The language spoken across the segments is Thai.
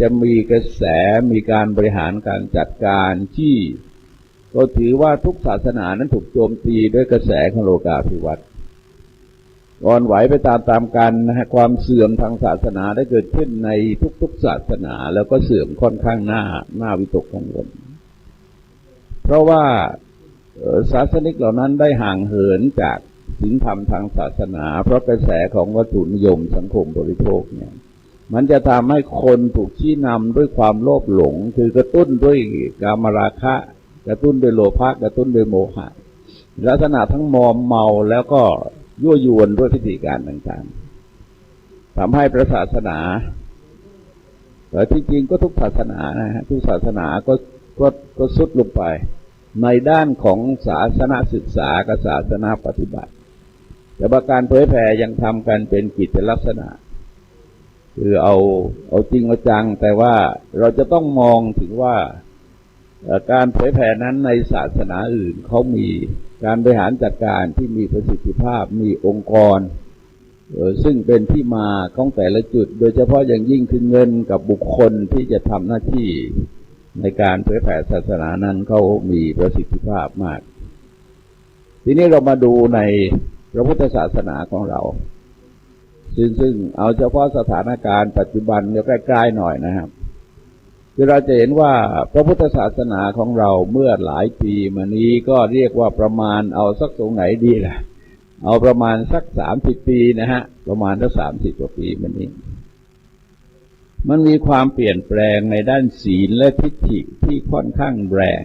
จะมีกระแสมีการบริหารการจัดการที่ก็ถือว่าทุกศาสนานั้นถูกโจมตีด้วยกระแสของโลกาภิวัตน์อ่อนไหวไปตามกันนะฮะความเสื่อมทางศาสนาได้เกิดขึ้นในทุกศาสนาแล้วก็เสื่อมค่อนข้างน่าวิตกกังวลเพราะว่าศาสนิกเหล่านั้นได้ห่างเหินจากศีลธรรมทางศาสนาเพราะกระแสของวัตถุนิยมสังคมบริโภคเนี่ยมันจะทำให้คนถูกชี้นำด้วยความโลภหลงคือกระตุ้นด้วยกามราคะกระตุ้นด้วยโลภะกระตุ้นด้วยโมหะลักษณะทั้งมอมเมาแล้วก็ยั่วยวนด้วยพิธีการต่างๆทำให้พระศาสนาแต่ที่จริงก็ทุกศาสนานะฮะทุกศาสนาก็สุดลงไปในด้านของศาสนาศึกษากับศาสนาปฏิบัติแต่ว่าการเผยแผ่ยังทำกันเป็นกิจลักษณะคือเอาจริงเอาจังแต่ว่าเราจะต้องมองถึงว่าการเผยแผ่นั้นในศาสนาอื่นเขามีการบริหารจัดการที่มีประสิทธิภาพมีองค์กรซึ่งเป็นที่มาของแต่ละจุดโดยเฉพาะอย่างยิ่งคือเงินกับบุคคลที่จะทำหน้าที่ในการเผยแผ่ศาสนานั้นเขามีประสิทธิภาพมากทีนี้เรามาดูในพระพุทธศาสนาของเราซึ่งเอาเฉพาะสถานการณ์ปัจจุบันเนี่ยใกล้ๆหน่อยนะครับคือเราจะเห็นว่าพระพุทธศาสนาของเราเมื่อหลายปีมานี้ก็เรียกว่าประมาณเอาสักตรงไหนดีล่ะเอาประมาณสัก30 ปีนะฮะประมาณสัก30 กว่าปีมานี้มันมีความเปลี่ยนแปลงในด้านศีลและทิฏฐิที่ค่อนข้างแรง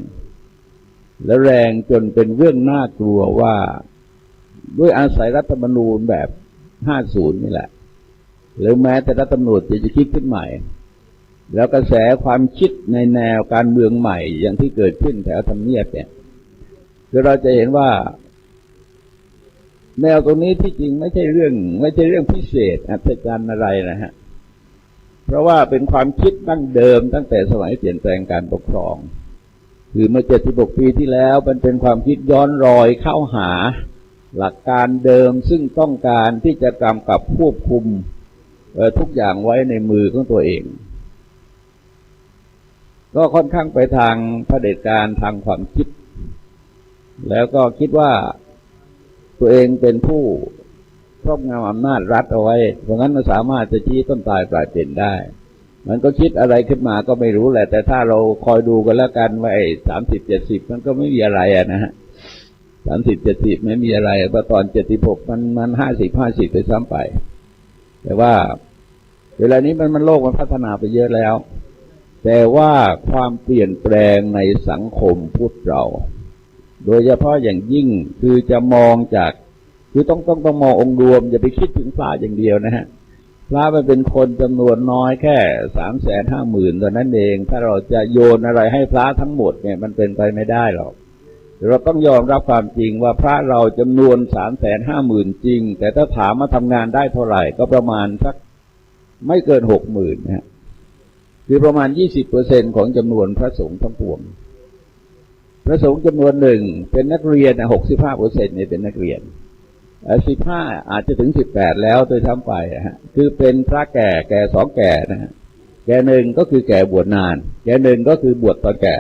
และแรงจนเป็นเรื่องน่ากลัวว่าด้วยอาศัยรัฐธรรมนูญแบบ50นี่แหละหรือแม้แต่รัฐธรรมนูญจะคิดขึ้นใหม่แล้วกระแสความคิดในแนวการเมืองใหม่อย่างที่เกิดขึ้นแถวทำเนียบเนี่ยคือเราจะเห็นว่าแนวตรงนี้ที่จริงไม่ใช่เรื่องพิเศษอัศจรรย์อะไรนะฮะเพราะว่าเป็นความคิดดั้งเดิมตั้งแต่สมัยเปลี่ยนแปลงการปกครองคือเมื่อ76 ปีที่แล้วมันเป็นความคิดย้อนรอยเข้าหาหลักการเดิมซึ่งต้องการที่จะกำกับควบคุมทุกอย่างไว้ในมือของตัวเองก็ค่อนข้างไปทางเผด็จการทางความคิดแล้วก็คิดว่าตัวเองเป็นผู้ครอบงำอำนาจรัฐเอาไว้เพราะงั้นมันสามารถจะชี้ต้นตายปลายเป็นได้มันก็คิดอะไรขึ้นมาก็ไม่รู้แหละแต่ถ้าเราคอยดูกันแล้วกันว่า30-70มันก็ไม่มีอะไรนะฮะ30-70ไม่มีอะไรเพราะตอน76มัน50-50ไปซ้ำไปแต่ว่าเวลานี้มันโลกมันพัฒนาไปเยอะแล้วแต่ว่าความเปลี่ยนแปลงในสังคมพุทธเราโดยเฉพาะอย่างยิ่งคือจะมองจากคือต้องมององค์รวมอย่าไปคิดถึงพระอย่างเดียวนะฮะพระมันเป็นคนจำนวนน้อยแค่350,000เท่านั้นเองถ้าเราจะโยนอะไรให้พระทั้งหมดเนี่ยมันเป็นไปไม่ได้หรอกเราต้องยอมรับความจริงว่าพระเราจำนวน350,000จริงแต่ถ้าถามมาทำงานได้เท่าไหร่ก็ประมาณสักไม่เกิน60,000นะฮะคือประมาณ 20% ของจำนวนพระสงฆ์ทั้งปวงพระสงฆ์จำนวนหนึ่งเป็นนักเรียน 65% เนี่ยเป็นนักเรียน15อาจจะถึง18แล้วโดยทั้งไปฮะคือเป็นพระแก่2แก่นะฮะแก่หนึ่งก็คือแก่บวชนานแก่หนึ่งก็คือบวชตอนแก่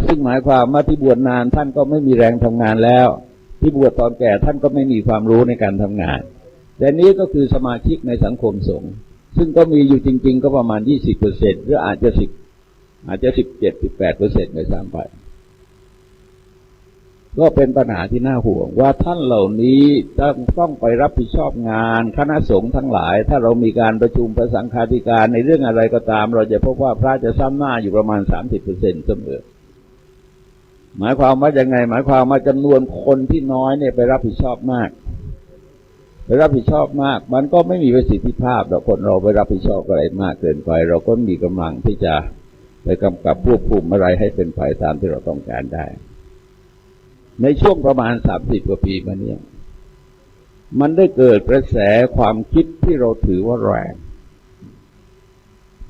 ซึ่งหมายความว่าที่บวชนานท่านก็ไม่มีแรงทำงานแล้วที่บวชตอนแก่ท่านก็ไม่มีความรู้ในการทำงานแต่นี้ก็คือสมาชิกในสังคมสงฆ์ซึ่งก็มีอยู่จริงๆก็ประมาณ 20% หรืออาจจะ17-18% ในซ้ำไปก็เป็นปัญหาที่น่าห่วงว่าท่านเหล่านี้ต้องไปรับผิดชอบงานคณะสงฆ์ทั้งหลายถ้าเรามีการประชุมพระสังฆาธิการในเรื่องอะไรก็ตามเราจะพบว่าพระจะซ้ำหน้าอยู่ประมาณ 30% เสมอหมายความว่ายังไงหมายความว่าจำนวนคนที่น้อยเนี่ยไปรับผิดชอบมากมันก็ไม่มีประสิทธิภาพเราคนเราไปรับผิดชอบอะไรมากเกินไปเราก็มีกำลังที่จะไปกำกับควบคุมอะไรให้เป็นไปตามที่เราต้องการได้ในช่วงประมาณ30 กว่าปีมานี้มันได้เกิดกระแสความคิดที่เราถือว่าแรง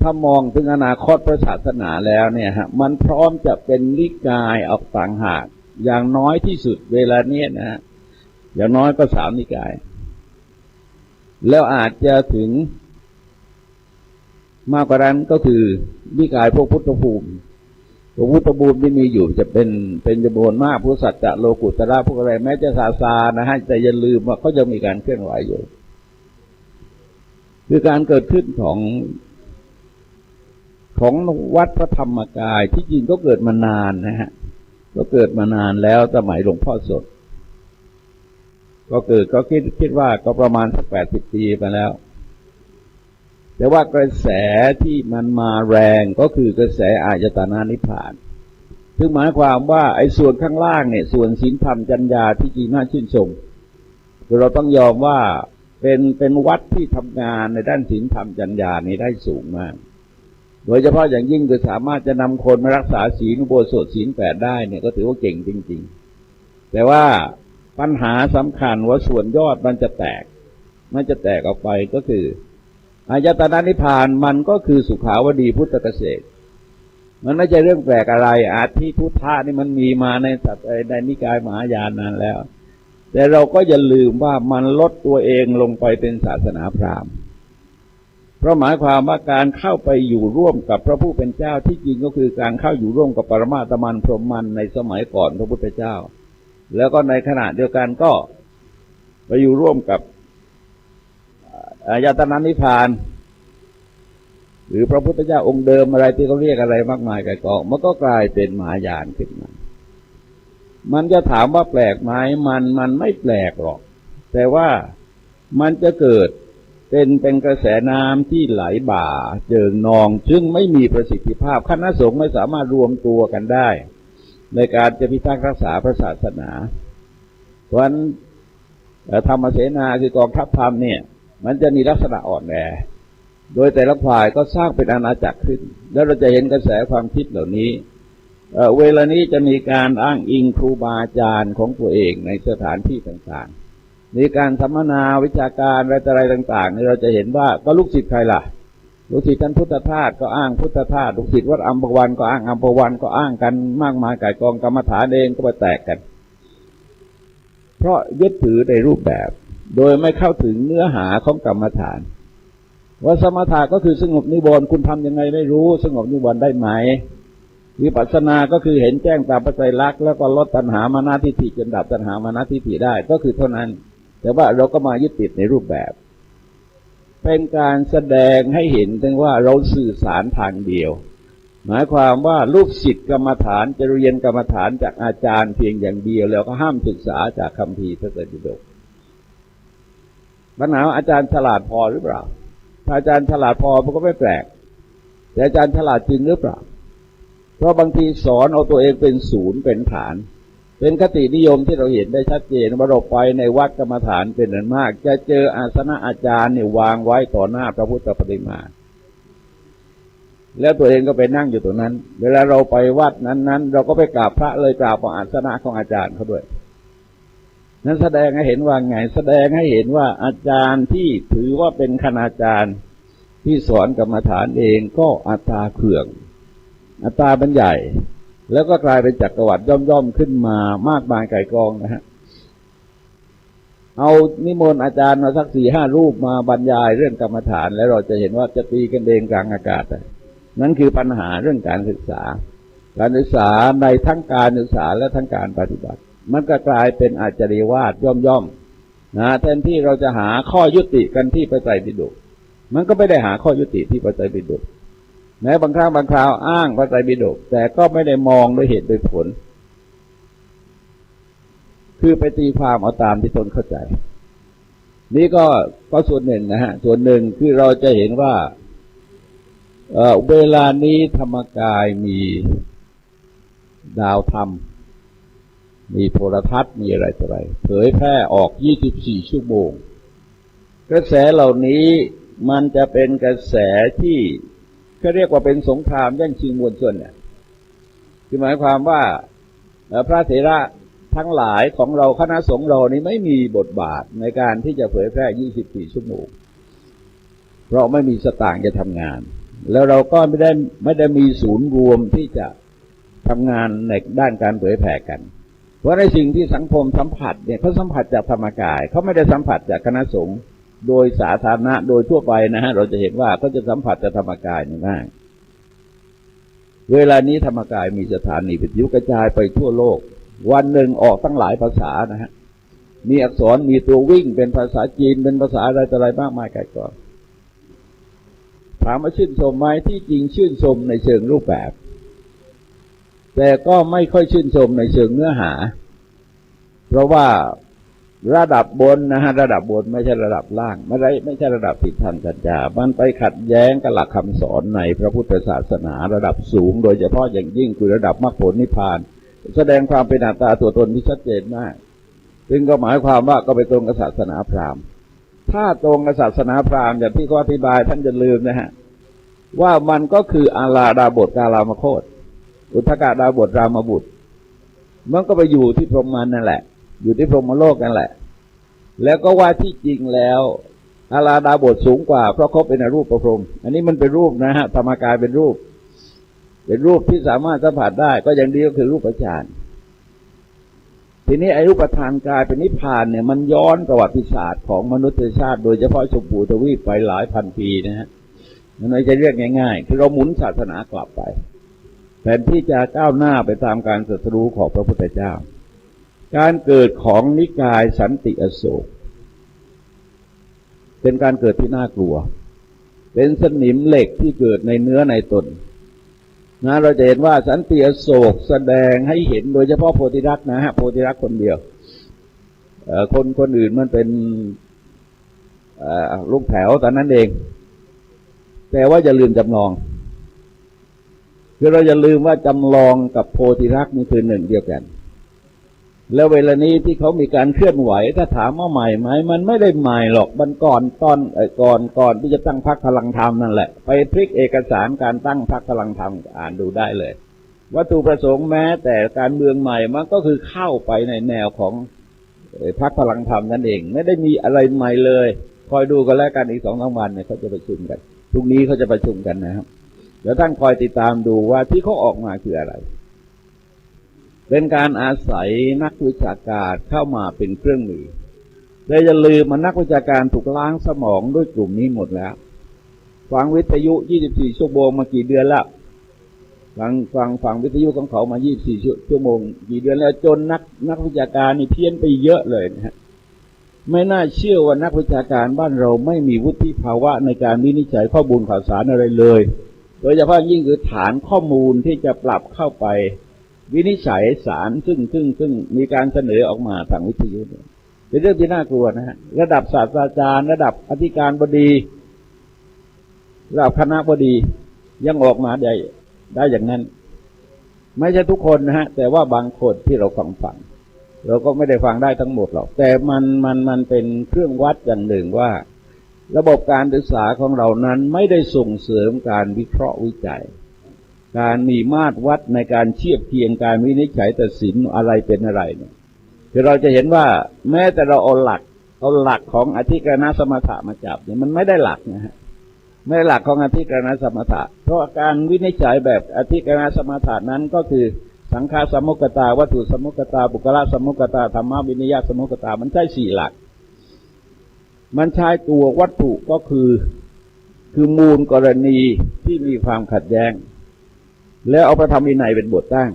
ถ้ามองถึงอนาคตพระศาสนาแล้วเนี่ยฮะมันพร้อมจะเป็นนิกายออกต่างหากอย่างน้อยที่สุดเวลานี้นะฮะอย่างน้อยก็3 นิกายแล้วอาจจะถึง มากกว่านั้นก็คือนิกายพวกพุทธภูมิพวกพุทธภูมิที่มีอยู่จะเป็นจำนวนมากพวกสัจจะโลกุตระพวกอะไรแม้จะซาซานะฮะแต่อย่าลืมว่าเขาจะมีการเคลื่อนไหวอยู่คือการเกิดขึ้นของวัดพระธรรมกายที่จริงก็เกิดมานานนะฮะก็เกิดมานานแล้วสมัยหลวงพ่อสดก็คิดว่าก็ประมาณสัก80 ปีไปแล้วแต่ว่ากระแสที่มันมาแรงก็คือกระแสอายตนะนิพพานซึ่งหมายความว่าไอ้ส่วนข้างล่างเนี่ยส่วนศีลธรรมจัญญาที่จริงน่าชื่นชมคือเราต้องยอมว่าเป็นวัดที่ทำงานในด้านศีลธรรมจัญญานี้ได้สูงมากโดยเฉพาะอย่างยิ่งคือสามารถจะนำคนมารักษาศีลอุโบสถศีล8ได้เนี่ยก็ถือว่าเก่งจริงๆแต่ว่าปัญหาสำคัญว่าส่วนยอดมันจะแตกออกไปก็คืออายตนะนิพพานมันก็คือสุขาวดีพุทธเกษตรมันไม่ใช่เรื่องแปลกอะไรอาทิพุทธะนี่มันมีมาในนิกายมหายานนานแล้วแต่เราก็อย่าลืมว่ามันลดตัวเองลงไปเป็นศาสนาพราหมณ์เพราะหมายความว่าการเข้าไปอยู่ร่วมกับพระผู้เป็นเจ้าที่จริงก็คือการเข้าอยู่ร่วมกับปรมาตมันพรหมมันในสมัยก่อนพระพุทธเจ้าแล้วก็ในขณะเดียวกันก็ไปอยู่ร่วมกับอายตนะนิพพานหรือพระพุทธเจ้าองค์เดิมอะไรที่เขาเรียกอะไรมากมายไก่กองมันก็กลายเป็นมหายานขึ้นมามันจะถามว่าแปลกไหมมันไม่แปลกหรอกแต่ว่ามันจะเกิดเป็นกระแสน้ำที่ไหลบ่าเจิ่งนองซึ่งไม่มีประสิทธิภาพคณะสงฆ์ไม่สามารถรวมตัวกันได้ในการจะพิทักษ์รักษาพระศาสนาเพราะฉะนั้นธรรมเสนาคือกองทัพธรรมเนี่ยมันจะมีลักษณะอ่อนแอโดยแต่ละฝ่ายก็สร้างเป็นอาณาจักรขึ้นแล้วเราจะเห็นกระแสความคิดเหล่านี้เวลานี้จะมีการอ้างอิงครูบาอาจารย์ของตัวเองในสถานที่ต่างๆมีการสัมมนาวิชาการอะไรต่างๆนี่เราจะเห็นว่าก็ลูกศิษย์ใครล่ะลูกศิษย์ท่านพุทธทาสก็อ้างพุทธทาสลูกศิษย์วัดอัมพวันก็อ้างอัมพวันก็อ้างกันมากมายก่ายกองกรรมฐานเองก็ไปแตกกันเพราะยึดถือในรูปแบบโดยไม่เข้าถึงเนื้อหาของกรรมฐานว่าสมถะก็คือสงบนิวรณ์คุณทำยังไงไม่รู้สงบนิวรณ์ได้ไหมวิปัสสนาก็คือเห็นแจ้งตามปัจจัยลักษณ์แล้วก็ลดตัณหามานะทิฏฐิจนดับตัณหามานะทิฏฐิได้ก็คือเท่านั้นแต่ว่าเราก็มายึดติดในรูปแบบเป็นการแสดงให้เห็นถึงว่าเราสื่อสารทางเดียวหมายความว่าลูกศิษย์กรรมฐานจะเรียนกรรมฐานจากอาจารย์เพียงอย่างเดียวแล้วก็ห้ามศึกษาจากคัมภีร์พระไตรปิฎกปัญหาอาจารย์ฉลาดพอหรือเปล่าถ้าอาจารย์ฉลาดพอมันก็ไม่แปลกแต่อาจารย์ฉลาดจริงหรือเปล่าเพราะบางทีสอนเอาตัวเองเป็นศูนย์เป็นฐานเป็นคตินิยมที่เราเห็นได้ชัดเจนว่าเราไปในวัดกรรมฐานเป็นอันมากจะเจออาสนะอาจารย์เนี่ยวางไว้ต่อหน้าพระพุทธปฏิมาแล้วตัวเองก็ไปนั่งอยู่ตรงนั้นเวลาเราไปวัดนั้นเราก็ไปกราบพระเลยกราบอาสนะของอาจารย์เขาด้วยนั้นแสดงให้เห็นว่าไงแสดงให้เห็นว่าอาจารย์ที่ถือว่าเป็นคณาจารย์ที่สอนกรรมฐานเองก็อัตตาเขื่องอัตตาเป็นใหญ่แล้วก็กลายเป็นจักรวรรดิย่อมๆขึ้นมามากมายไก่กองนะฮะเอานิมนต์อาจารย์มาสัก 4-5 รูปมาบรรยายเรื่องกรรมฐานแล้วเราจะเห็นว่าจะตีกันเองกลางอากาศนั่นคือปัญหาเรื่องการศึกษาในทั้งการศึกษาและทั้งการปฏิบัติมันก็กลายเป็นอาจาริยวาทย่อมๆนะแทนที่เราจะหาข้อยุติกันที่พระไตรปิฎกมันก็ไม่ได้หาข้อยุติที่พระไตรปิฎกแม้บางครั้งบางคราวอ้างพระไตรปิฎกแต่ก็ไม่ได้มองด้วยเหตุด้วยผลคือไปตีความเอาตามที่ตนเข้าใจนี่ก็ส่วนหนึ่งนะฮะส่วนหนึ่งคือเราจะเห็นว่าเวลานี้ธรรมกายมีดาวธรรมมีโทรทัศน์มีอะไรต่ออะไรเผยแพร่ออก24 ชั่วโมงกระแสเหล่านี้มันจะเป็นกระแสที่เขาเรียกว่าเป็นสงครามแย่งชิงมวลชนเนี่ยคือหมายความว่าพระเถระทั้งหลายของเราคณะสงฆ์เรานี้ไม่มีบทบาทในการที่จะเผยแพร่24 ชั่วโมงเพราะไม่มีสตางค์จะทำงานแล้วเราก็ไม่ได้มีศูนย์รวมที่จะทำงานในด้านการเผยแพร่กันเพราะในสิ่งที่สังคมสัมผัสเนี่ยเขาสัมผัสจากธรรมกายเขาไม่ได้สัมผัสจากคณะสงฆ์ โดยสาธารณะโดยทั่วไปนะฮะเราจะเห็นว่าก็จะสัมผัสกับธรรมกายง่ายเวลานี้ธรรมกายมีสถานีวิทยุกระจายไปทั่วโลกวันหนึ่งออกตั้งหลายภาษานะฮะมีอักษรมีตัววิ่งเป็นภาษาจีนเป็นภาษาอะไรต่ออะไรมากมายไกลกองถามว่าชื่นชมไหมที่จริงชื่นชมในเชิงรูปแบบแต่ก็ไม่ค่อยชื่นชมในเชิงเนื้อหาเพราะว่าระดับบนนะฮะระดับบนไม่ใช่ระดับล่างไม่ใช่ระดับจิตทางปัญญามันไปขัดแย้งกับหลักคำสอนในพระพุทธศาสนาระดับสูงโดยเฉพาะอย่างยิ่งคือระดับมรรคผลนิพพานแสดงความเป็นอัตตาตัวตนที่ชัดเจนมากซึ่งก็หมายความว่าก็ไปตรงกับศาสนาพราหมณ์ถ้าตรงกับศาสนาพราหมณ์อย่างที่เขาอธิบายท่านจะลืมนะฮะว่ามันก็คืออาลาดาบทกาลามโคตอุทธกดาบทรามบุตรมันก็ไปอยู่ที่พรหมนั่นแหละอยู่ที่พรหมโลกนั่นแหละแล้วก็ว่าที่จริงแล้วอาลาดาบทสูงกว่าเพราะเขาเป็นอรูปประพรหมอันนี้มันเป็นรูปนะฮะธรรมกายเป็นรูปที่สามารถสัมผัสได้ก็อย่างเดียวคือรูปฌานทีนี้ไอ้รูปฌานกายเป็นนิพพานเนี่ยมันย้อนประวัติศาสตร์ของมนุษยชาติโดยเฉพาะชมพูทวีปไปหลายพันปีนะฮะมันไม่ใช่เรื่องง่ายๆคือเราหมุนศาสนากลับไปแทนที่จะก้าวหน้าไปตามการตรัสรู้ของพระพุทธเจ้าการเกิดของนิกายสันติอโศกเป็นการเกิดที่น่ากลัวเป็นสนิมเหล็กที่เกิดในเนื้อในตนนะเราจะเห็นว่าสันติอโศกแสดงให้เห็นโดยเฉพาะโพธิรักษ์นะฮะโพธิรักษ์คนเดียวคนอื่นมันเป็นลูกแถวตอนนั้นเองแต่ว่าอย่าลืมจำลองคือเราอย่าลืมว่าจำลองกับโพธิรักษ์นี่คือหนึ่งเดียวกันแล้วเวลานี้ที่เขามีการเคลื่อนไหวถ้าถามว่าใหม่ไหมมันไม่ได้ใหม่หรอกมันก่อนที่จะตั้งพรรคพลังธรรมนั่นแหละไปพลิกเอกสารการตั้งพรรคพลังธรรมอ่านดูได้เลยวัตถุประสงค์แม้แต่การเมืองใหม่มันก็คือเข้าไปในแนวของพรรคพลังธรรมนั่นเองไม่ได้มีอะไรใหม่เลยคอยดูกันแล้วกันอีก2-3 วันเนี่ยเขาจะประชุมกันพรุ่งนี้เขาจะประชุมกันนะครับแล้วท่านคอยติดตามดูว่าที่เขาออกมาคืออะไรเป็นการอาศัยนักวิชาการเข้ามาเป็นเครื่องมือแต่อย่าลืมมันนักวิชาการถูกล้างสมองด้วยกลุ่มนี้หมดแล้วฟังวิทยุ24 ชั่วโมงมากี่เดือนแล้วฟังวิทยุของเขามา24 ชั่วโมงกี่เดือนแล้วจนนักวิชาการนี่เพี้ยนไปเยอะเลยนะฮะไม่น่าเชื่อว่านักวิชาการบ้านเราไม่มีวุฒิภาวะในการวินิจฉัยข้อมูลข่าวสารอะไรเลยโดยเฉพาะยิ่งคือฐานข้อมูลที่จะปรับเข้าไปวินิจฉัยสารซึ่งมีการเสนอออกมาทางวิทยุเป็นเรื่องที่น่ากลัวนะฮะระดับศาสตราจารย์ระดับอธิการบดีระดับคณะบดียังออกมาได้อย่างนั้นไม่ใช่ทุกคนนะฮะแต่ว่าบางคนที่เราฟังเราก็ไม่ได้ฟังได้ทั้งหมดหรอกแต่มันเป็นเครื่องวัดอย่างหนึ่งว่าระบบการศึกษาของเรานั้นไม่ได้ส่งเสริมการวิเคราะห์วิจัยการมีมาตรวัดในการเทียบเคียงการวินิจฉัยตัดสินอะไรเป็นอะไรเนี่ยคือเราจะเห็นว่าแม้แต่เราเอาหลักของอธิกรณสมถะมาจับเนี่ยมันไม่ได้หลักนะฮะไม่ได้หลักของอธิกรณสมถะเพราะการวินิจฉัยแบบอธิกรณสมถะนั้นก็คือสังขารสมุกตาวัตถุสมุกตาบุคละสมุกตาธรรมวินิยสมุกตามันใช่4 หลักมันใช้ตัววัตถุก็คือมูลกรณีที่มีความขัดแย้งแล้วเอาพระธรรมวินัยเป็นบทตั้ง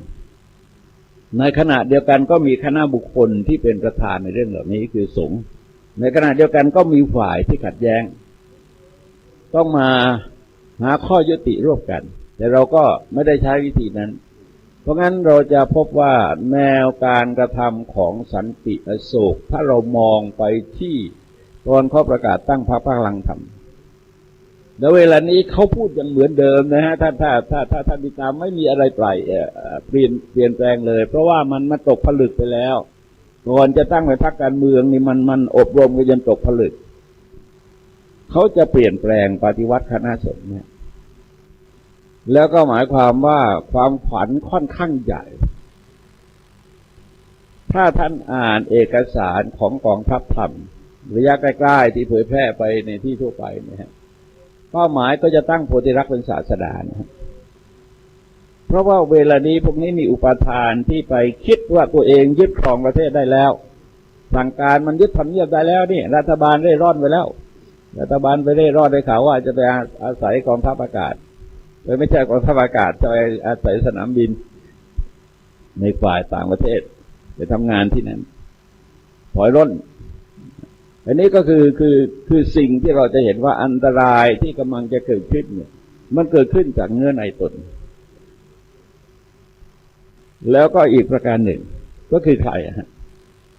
ในขณะเดียวกันก็มีคณะบุคคลที่เป็นประธานในเรื่องเหล่านี้คือสงฆ์ในขณะเดียวกันก็มีฝ่ายที่ขัดแย้งต้องมาหาข้อยุติร่วมกันแต่เราก็ไม่ได้ใช้วิธีนั้นเพราะงั้นเราจะพบว่าแนวการกระทำของสันติอโศกถ้าเรามองไปที่ตอนเขาประกาศตั้งพรรคพลังธรรมแล้วเวลานี้เขาพูดยังเหมือนเดิมนะฮะถ้าท่านติดตามไม่มีอะไรเปลี่ยนแปลงเลยเพราะว่ามันตกผลึกไปแล้วก่อนจะตั้งเป็นพรรคการเมืองนี่มันอบรมกันจนตกผลึกเขาจะเปลี่ยนแปลงปฏิวัติคณะสงฆ์เนี่ยแล้วก็หมายความว่าความฝันค่อนข้างใหญ่ถ้าท่านอ่านเอกสารของกองทัพธรรมระยะใกล้ๆที่เผยแพร่ไปในที่ทั่วไปนะฮะเป้าหมายก็จะตั้งโพธิรักษ์เป็นศาสดานะครับเพราะว่าเวลานี้พวกนี้มีอุปทานที่ไปคิดว่าตัวเองยึดครองประเทศได้แล้วสั่งการมันยึดทำเนียบได้แล้วนี่รัฐบาลได้ร่อนไปแล้ว รัฐบาลไปได้รอดได้ข่าวว่าจะไปอาศัยกองทัพอากาศไม่ใช่กองทัพอากาศจะไปอาศัยสนามบินในฝ่ายต่างประเทศไปทำงานที่นั่นถอยร่นอันนี้ก็คือสิ่งที่เราจะเห็นว่าอันตรายที่กำลังจะเกิดขึ้นเนี่ยมันเกิดขึ้นจากเนื้อในตนแล้วก็อีกประการหนึ่งก็คือใครฮะ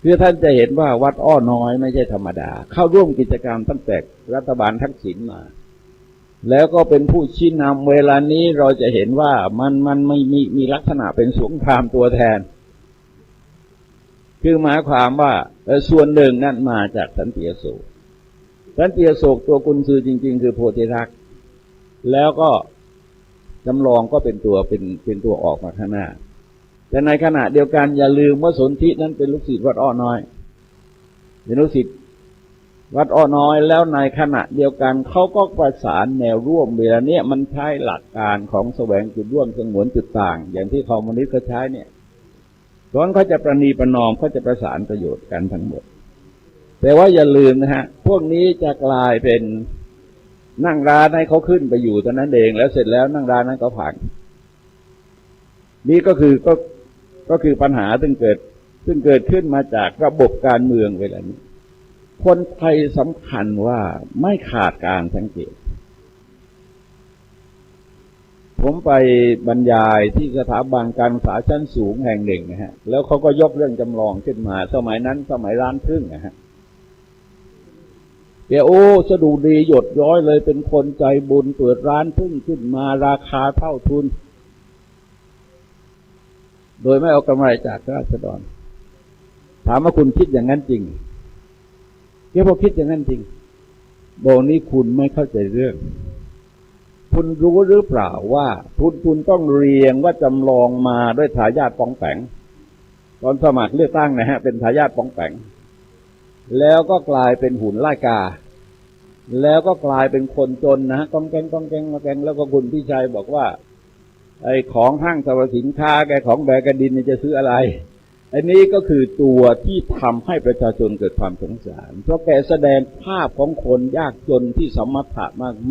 คือท่านจะเห็นว่าวัดอ้อน้อยไม่ใช่ธรรมดาเข้าร่วมกิจกรรมตั้งแต่รัฐบาลทักษิณมาแล้วก็เป็นผู้ชี้นำเวลานี้เราจะเห็นว่ามันไม่มีลักษณะเป็นสงครามตัวแทนคือหมายความว่าส่วนหนึ่งนั่นมาจากสันติอโศกสันติอโศกตัวกุญซือจริงๆคือโพธิรักษ์แล้วก็จำลองก็เป็นตัวออกมาข้างหน้าแต่ในขณะเดียวกันอย่าลืมว่าสนธินั้นเป็นลูกศิษย์วัดอ้อน้อยเป็นลูกศิษย์วัดอ้อน้อยแล้วในขณะเดียวกันเขาก็ประสานแนวร่วมเวลาเนี้ยมันใช้หลักการของแสวงจุดร่วมสงวนจุดต่างอย่างที่คอมมิวนิสต์เขาใช้เนี่ยตอนเขาจะประนีประนอมเขาจะประสานประโยชน์กันทั้งหมดแต่ว่าอย่าลืมนะฮะพวกนี้จะกลายเป็นนั่งร้านให้เขาขึ้นไปอยู่ตอนนั้นเองแล้วเสร็จแล้วนั่งร้านนั้นก็พังนี่ก็คือปัญหาซึ่งเกิดขึ้นมาจากระบบการเมืองเวลานี้คนไทยสำคัญว่าไม่ขาดการสังเกตผมไปบรรยายที่สถาบันการศึกษาชั้นสูงแห่งหนึ่งนะฮะแล้วเขาก็ยกเรื่องจำลองขึ้นมาสมัยนั้นสมัยร้านพึ่งนะฮะสะดุดีหยดย้อยเลยเป็นคนใจบุญเปิดร้านพึ่งขึ้นมาราคาเท่าทุนโดยไม่เอากำไรจากราษฎรถามว่าคุณคิดอย่างนั้นจริงพอคิดอย่างนั้นจริงบอกนี้คุณไม่เข้าใจเรื่องคุณรู้หรือเปล่าว่าคุณต้องเรียงว่าจำลองมาด้วยทายาทปองแปงตอนสมัครเลือกตั้งนะฮะเป็นทายาทปองแปงแล้วก็กลายเป็นหุ่นไล่กาแล้วก็กลายเป็นคนจนนะก้องแกงมาแกงแล้วก็คุณพี่ชัยบอกว่าไอ้ของห้างสรรพสินค้าแกของแบกระดินจะซื้ออะไรอันนี้ก็คือตัวที่ทำให้ประชาชนเกิดความสงสารเพราะแกแสดงภาพของคนยากจนที่สมถะ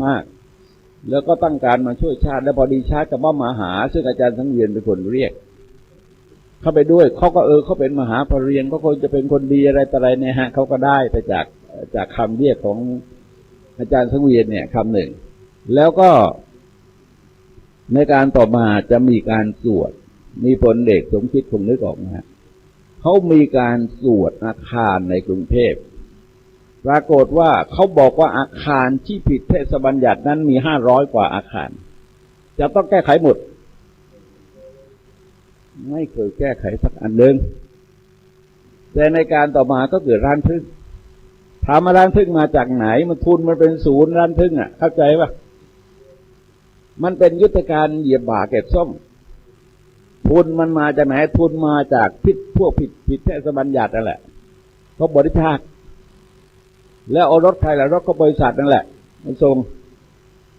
มากๆแล้วก็ตั้งการมาช่วยชาติและพอดีชาติกับว่ามาหาซึ่งอาจารย์สังเวียนเป็นคนเรียกเข้าไปด้วยเขาก็เขาเป็นมหาปรริญญาก็คงจะเป็นคนดีอะไรต่ออะไรเนี่ยฮะเขาก็ได้ไปจากคำเรียกของอาจารย์สังเวียนเนี่ยคำหนึ่งแล้วก็ในการต่อมาจะมีการสวดมีพลเอกสมคิดคงนึกออกนะฮะเขามีการสวดอาคารในกรุงเทพปรากฏว่าเขาบอกว่าอาคารที่ผิดเทศบัญญัตินั้นมี500 กว่าอาคารจะต้องแก้ไขหมดไม่เคยแก้ไขสักอันหนึ่งแต่ในการต่อมาก็เกิดร้านพึ่งถามมาร้านพึ่งมาจากไหนมันทุนมันเป็นศูนย์ร้านพึ่งอ่ะเข้าใจป่ะมันเป็นยุทธการเหยียบบ่าเก็บส้มทุนมันมาจากไหนทุนมาจากพวกผิดเทศบัญญัตินั่นแหละเขาบริจาคแล้วเอารถใครล่ะรถก็บริษัทนั่นแหละมันส่ง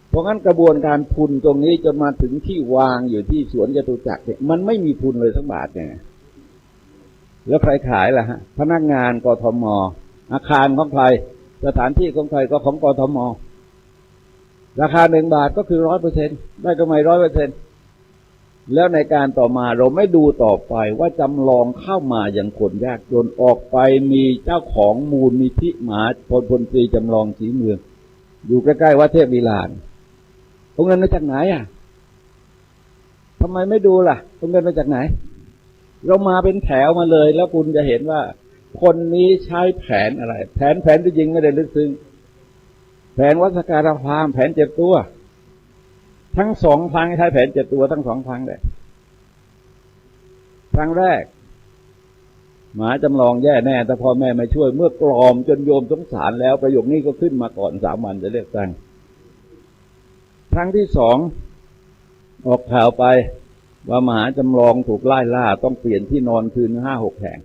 เพราะงั้นกระบวนการทุนตรงนี้จนมาถึงที่วางอยู่ที่สวนจตุจักรเนี่ยมันไม่มีทุนเลยสักบาทเนี่ยแล้วใครขายล่ะฮะพนักงานกทมอาคารของใครสถานที่ของใครก็ของกทมราคา1 บาทก็คือ 100% ได้กำไร 100% แล้วในการต่อมาเราไม่ดูต่อไปว่าจำลองเข้ามาอย่างคนยากจนออกไปมีเจ้าของมูลนิธิมหาพลตรีจำลองศรีเมืองอยู่ใกล้ๆวัดเทพวิลานเอาเงินมาจากไหนอ่ะทำไมไม่ดูล่ะเอาเงินมาจากไหนเรามาเป็นแถวมาเลยแล้วคุณจะเห็นว่าคนนี้ใช้แผนอะไรแผนที่จริงไม่ได้ลึกซึ้งแผนวัดสการพามแผน7 ตัวทั้ง2 ครั้งใช้แผน7 ตัวทั้ง2 ครั้งเลยครั้งแรกหมาจำลองแย่แน่แต่พ่อแม่ไม่ช่วยเมื่อกลอมจนโยมสงสารแล้วประโยคนี้ก็ขึ้นมาก่อน3 วันจะเลือกตั้งครั้งที่2ออกข่าวไปว่าหมาจำลองถูกไล่ล่าต้องเปลี่ยนที่นอนคืน 5-6 แห่ง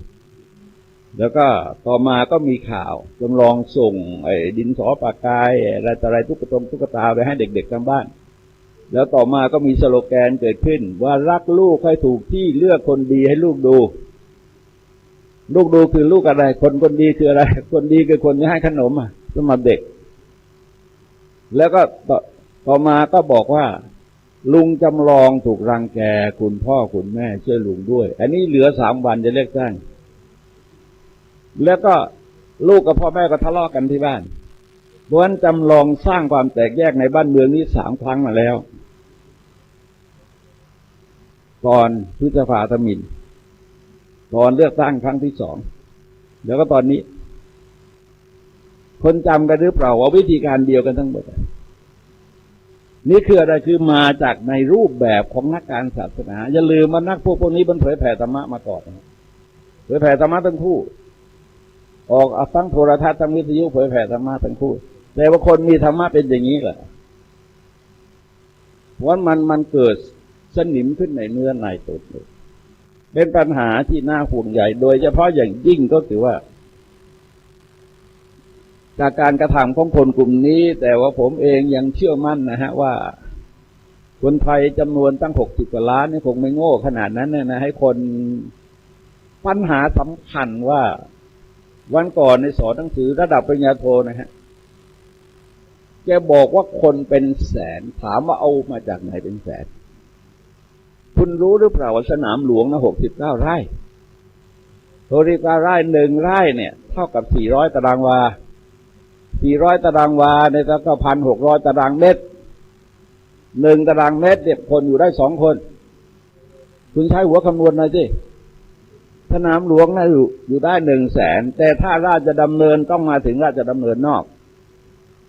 แล้วก็ต่อมาก็มีข่าวจำลองส่งดินสอปากกายอะไรตุ๊กตาไปให้เด็กๆทางบ้านแล้วต่อมาก็มีสโลแกนเกิดขึ้นว่ารักลูกให้ถูกที่เลือกคนดีให้ลูกดูคือลูกอะไรคนดีคืออะไรคนดีคือคนที่ให้ขนมสำหรับเด็ก แล้วก็ต่อมาก็บอกว่าลุงจำลองถูกรังแกคุณพ่อคุณแม่ช่วยลุงด้วยอันนี้เหลือ3 วันจะเลือกตั้งแล้วก็ลูกกับพ่อแม่ก็ทะเลาะกันที่บ้านเพราะฉะนั้นจำลองสร้างความแตกแยกในบ้านเมืองนี้3 ครั้งมาแล้วก่อนพฤษภาธมิฬก่อนเลือกตั้งครั้งที่2แล้วก็ตอนนี้คนจำกันหรือเปล่าว่าวิธีการเดียวกันทั้งหมดนี่คืออะไรคือมาจากในรูปแบบของนักการศาสนาอย่าลืมว่านักพวกนี้มันเผยแผ่ธรรมะมาก่อนเผยแผ่ธรรมะทั้งคู่ออกทั้งโทรทัศน์ทั้งวิทยุเผยแผ่ธรรมะทั้งคู่แต่ว่าคนมีธรรมะเป็นอย่างนี้แหละเพราะมันเกิดสนิมขึ้นในเนื้อในตัวเป็นปัญหาที่น่าห่วงใหญ่โดยเฉพาะอย่างยิ่งก็คือว่าจากการกระทำของคนกลุ่มนี้แต่ว่าผมเองยังเชื่อมั่นนะฮะว่าคนไทยจำนวนตั้ง60 กว่าล้านนี่คงไม่โง่ขนาดนั้นนะให้คนปัญหาสำคัญว่าวันก่อนในสอนหนังสือระดับปริญญาโทนะฮะแกบอกว่าคนเป็นแสนถามว่าเอามาจากไหนเป็นแสนคุณรู้หรือเปล่าว่าสนามหลวงนะ69 ไร่69 ไร่1 ไร่เนี่ยเท่ากับ400 ตารางวา400 ตารางวาในก็ 1,600 ตารางเมตร1 ตารางเมตรเนี่ยคนอยู่ได้2 คนคุณใช้หัวคำนวณหน่อยสิสนามหลวงนะอยู่ได้100,000แต่ถ้าราชดำเนินต้องมาถึงราชดำเนินนอก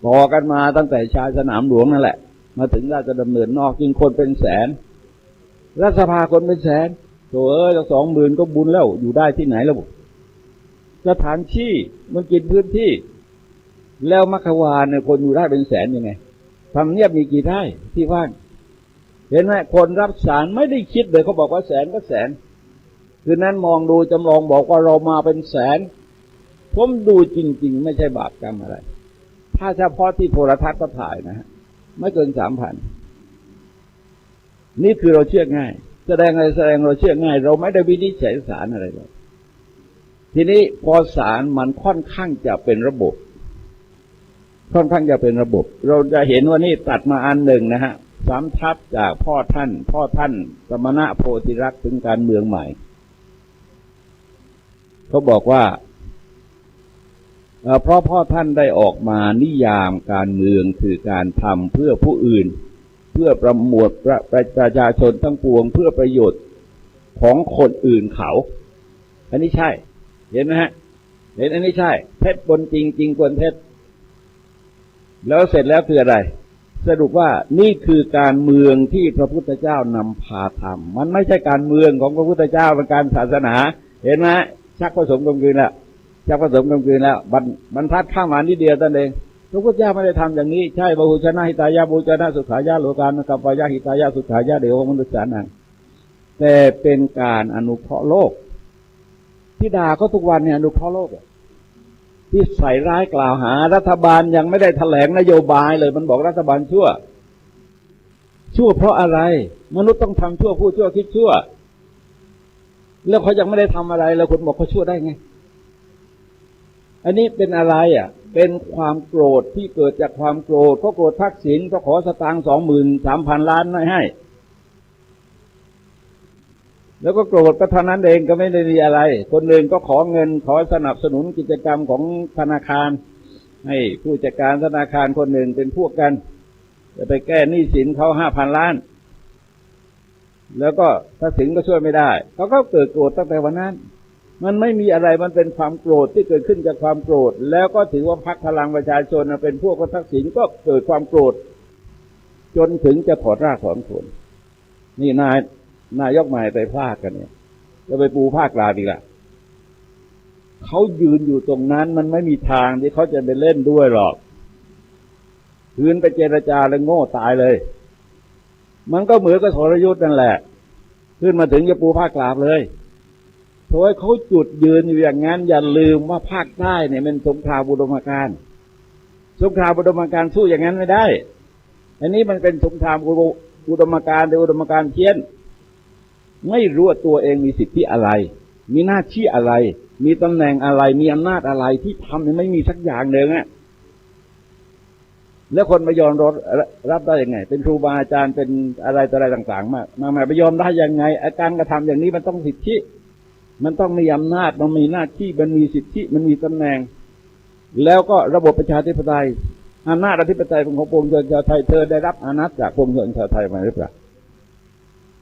ต่อกันมาตั้งแต่ชายสนามหลวงนั่นแหละมาถึงราชดำเนินนอกจริงคนเป็นแสนรัฐสภาคนเป็นแสนโถ่จะ20,000ก็บุญแล้วอยู่ได้ที่ไหนแล้วสถานที่มันกินพื้นที่แล้วมัคควานเนี่ยคนอยู่ได้เป็นแสนยังไงทำเนียบมีกี่ไร่ที่ว่างเห็นไหมคนรับสารไม่ได้คิดเลยเขาบอกว่าแสนก็แสนคือนั้นมองดูจำลองบอกว่าเรามาเป็นแสนผมดูจริงๆไม่ใช่บาปกรรมอะไรถ้าเฉพาะที่โทรทัศน์ก็ถ่ายนะฮะไม่เกิน 3,000นี่คือเราเชื่อง่ายแสดงเราเชื่อง่ายเราไม่ได้วินิจฉัยศาลอะไรเลยทีนี้พอศาลมันค่อนข้างจะเป็นระบบเราจะเห็นว่านี่ตัดมาอันหนึ่งนะฮะ3 ทับจากพ่อท่านสมณะโพธิรักษ์ถึงการเมืองใหม่เขาบอกว่าเพราะพ่อท่านได้ออกมานิยามการเมืองคือการทำเพื่อผู้อื่นเพื่อประมวลประชาชนทั้งปวงเพื่อประโยชน์ของคนอื่นเขาอันนี้ใช่เห็นไหมฮะเห็นอันนี้ใช่เท็จบนจริงจริงบนเท็จแล้วเสร็จแล้วคืออะไรสรุปว่านี่คือการเมืองที่พระพุทธเจ้านำพาทำมันไม่ใช่การเมืองของพระพุทธเจ้าเป็นการศาสนาเห็นไหมชักผสมกลมกลืนแล้วบรรทัดข้ามมานิดเดียวนั่นเองพระพุทธเจ้าไม่ได้ทำอย่างนี้ใช่บหุชนะหิตายะบูชนะสุขายะโลกานะกัปปายะหิตายะสุขายะเดวมนุษย์สานังแต่เป็นการอนุเคราะห์โลกที่ด่าก็ทุกวันเนี่ยอนุเคราะห์โลกที่ใส่ร้ายกล่าวหารัฐบาลยังไม่ได้แถลงนโยบายเลยมันบอกรัฐบาลชั่วเพราะอะไรมนุษย์ต้องทำชั่วพูดชั่วคิดชั่วแล้วเขายังไม่ได้ทำอะไรแล้วคุณบอกเขาชั่วได้ไงอันนี้เป็นอะไรเป็นความโกรธที่เกิดจากความโกรธเพราะโกรธทักษิณเพราะขอสตางค์ 23,000 ล้านไม่ให้แล้วก็โกรธก็เท่านั้นเองก็ไม่ได้มีอะไรคนหนึ่งก็ขอเงินขอสนับสนุนกิจกรรมของธนาคารให้ผู้จัดการธนาคารคนหนึ่งเป็นพวกกันจะไปแก้หนี้สินเขา 5,000 ล้านแล้วก็ถ้าถึงก็ช่วยไม่ได้เขาก็เกิดโกรธตั้งแต่วันนั้นมันไม่มีอะไรมันเป็นความโกรธที่เกิดขึ้นจากความโกรธแล้วก็ถือว่าพรรคพลังประชาชนเป็นพวกของทักษิณก็เกิดความโกรธจนถึงจะถอดรากถอนโคนนี่นายกใหม่ไปพลาดกันเนี่ยจะไปปูภาคกลางอีกละเขายืนอยู่ตรงนั้นมันไม่มีทางที่เขาจะไปเล่นด้วยหรอกคืนไปเจรจาแล้วโง่ตายเลยมันก็เหมือนกับทรยุทธ์นั่นแหละขึ้นมาถึงจะปูภาคกลางเลยเพราะเขาจุดยืนอยู่อย่างนั้นอย่าลืมว่าภาคใต้เนี่ยเป็นสงครามอุดมการณ์สู้อย่างนั้นไม่ได้อันนี้มันเป็นสงครามอุดมการณ์แต่อุดมการณ์เพี้ยนไม่รู้ว่าตัวเองมีสิทธิอะไรมีหน้าที่อะไรมีตำแหน่งอะไรมีอำนาจอะไรที่ทำเนี่ยไม่มีสักอย่างหนึ่ง แล้วคนไม่ยอมรับได้ยังไงเป็นครูบาอาจารย์เป็นอะไรต่ออะไรต่างๆมากไม่ยอมได้ยังไงอาการกระทำอย่างนี้มันต้องสิทธิมันต้องมีอำนาจมันมีหน้าที่มันมีสิทธิมันมีตำแหน่งแล้วก็ระบบประชาธิปไตยอำนาจอธิปไตยของปวงชนชาวไทยเธอได้รับอำนาจจากปวงชนชาวไทยมาหรือเปล่า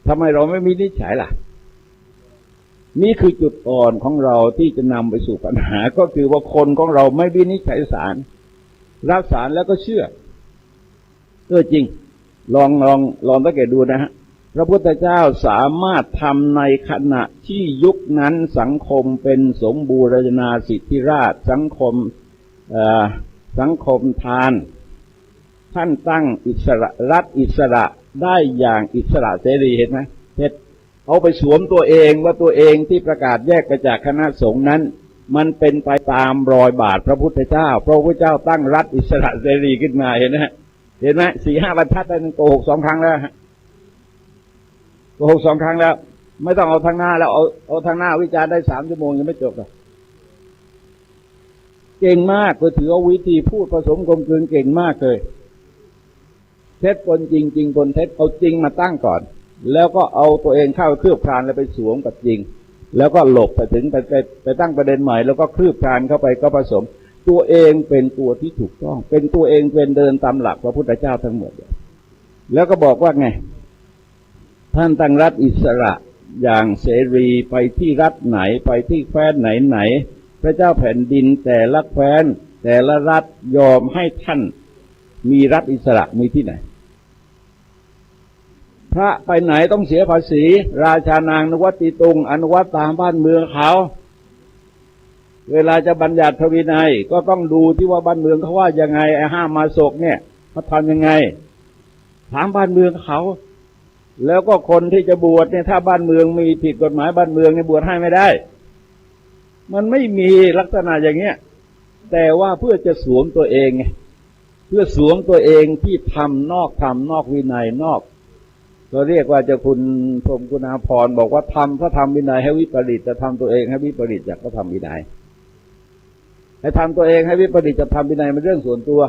ทำไมเราไม่มีนิจฉัยล่ะนี่คือจุดอ่อนของเราที่จะนำไปสู่ปัญหาก็คือว่าคนของเราไม่วินิจฉัยศาลรับศาลแล้วก็เชื่อจริงลองสังเกตดูนะฮะพระพุทธเจ้าสามารถทำในขณะที่ยุคนั้นสังคมเป็นสมบูรณาสิทธิราชย์สังคมทานท่านตั้งอิสระรัฐอิสระได้อย่างอิสระเสรีเห็นไหมเอาไปสวมตัวเองว่าตัวเองที่ประกาศแยกไปจากคณะสงฆ์นั้นมันเป็นไปตามรอยบาทพระพุทธเจ้าพระพุทธเจ้าตั้งรัฐอิสระเสรีขึ้นมาเห็นไหม4-5 บรรทัดได้โกหก2 ครั้งแล้วโกหก2 ครั้งแล้วไม่ต้องเอาทางหน้าแล้วเอาทางหน้าวิจารณ์ได้3 ชั่วโมงยังไม่จบเลยเก่งมากก็ถือว่าวิธีพูดผสมกลมกลืนเก่งมากเลยเท็จปนจริงจริงปนเท็จเอาจริงมาตั้งก่อนแล้วก็เอาตัวเองเข้าเคลือบคลานแล้วไปสวมกับจริงแล้วก็หลบไปถึงไปตั้งประเด็นใหม่แล้วก็เคลือบคลานเข้าไปก็ผสมตัวเองเป็นตัวที่ถูกต้องเป็นตัวเองเป็นเดินตามหลักพระพุทธเจ้าทั้งหมดแล้วก็บอกว่าไงท่านตั้งรัฐอิสระอย่างเสรีไปที่รัฐไหนไปที่แคว้นไหนพระเจ้าแผ่นดินแต่ละแคว้นแต่ละรัฐยอมให้ท่านมีรัฐอิสระมีที่ไหนพระไปไหนต้องเสียภาษีราชานางนวัติตุงอนุวัตตามบ้านเมืองเขาเวลาจะบัญญัติพระวินัยก็ต้องดูที่ว่าบ้านเมืองเขาว่ายังไงห้ามมาศกเนี่ยเขาทำยังไงถามบ้านเมืองเขาแล้วก็คนที่จะบวชเนี่ยถ้าบ้านเมืองมีผิดกฎหมายบ้านเมืองเนี่ยบวชให้ไม่ได้มันไม่มีลักษณะอย่างเงี้ยแต่ว่าเพื่อจะสวมตัวเองไงเพื่อสวมตัวเองที่ทำนอกวินัยนอกเราเรียกว่าจะคุณพรหมกุณาภรณ์บอกว่าทำพระธรรมวินัยให้วิปริตจะทำตัวเองให้วิปริตจากพระธรรมวินัยให้ทำตัวเองให้วิปริตจะทำวินัยมันเรื่องส่วนตัว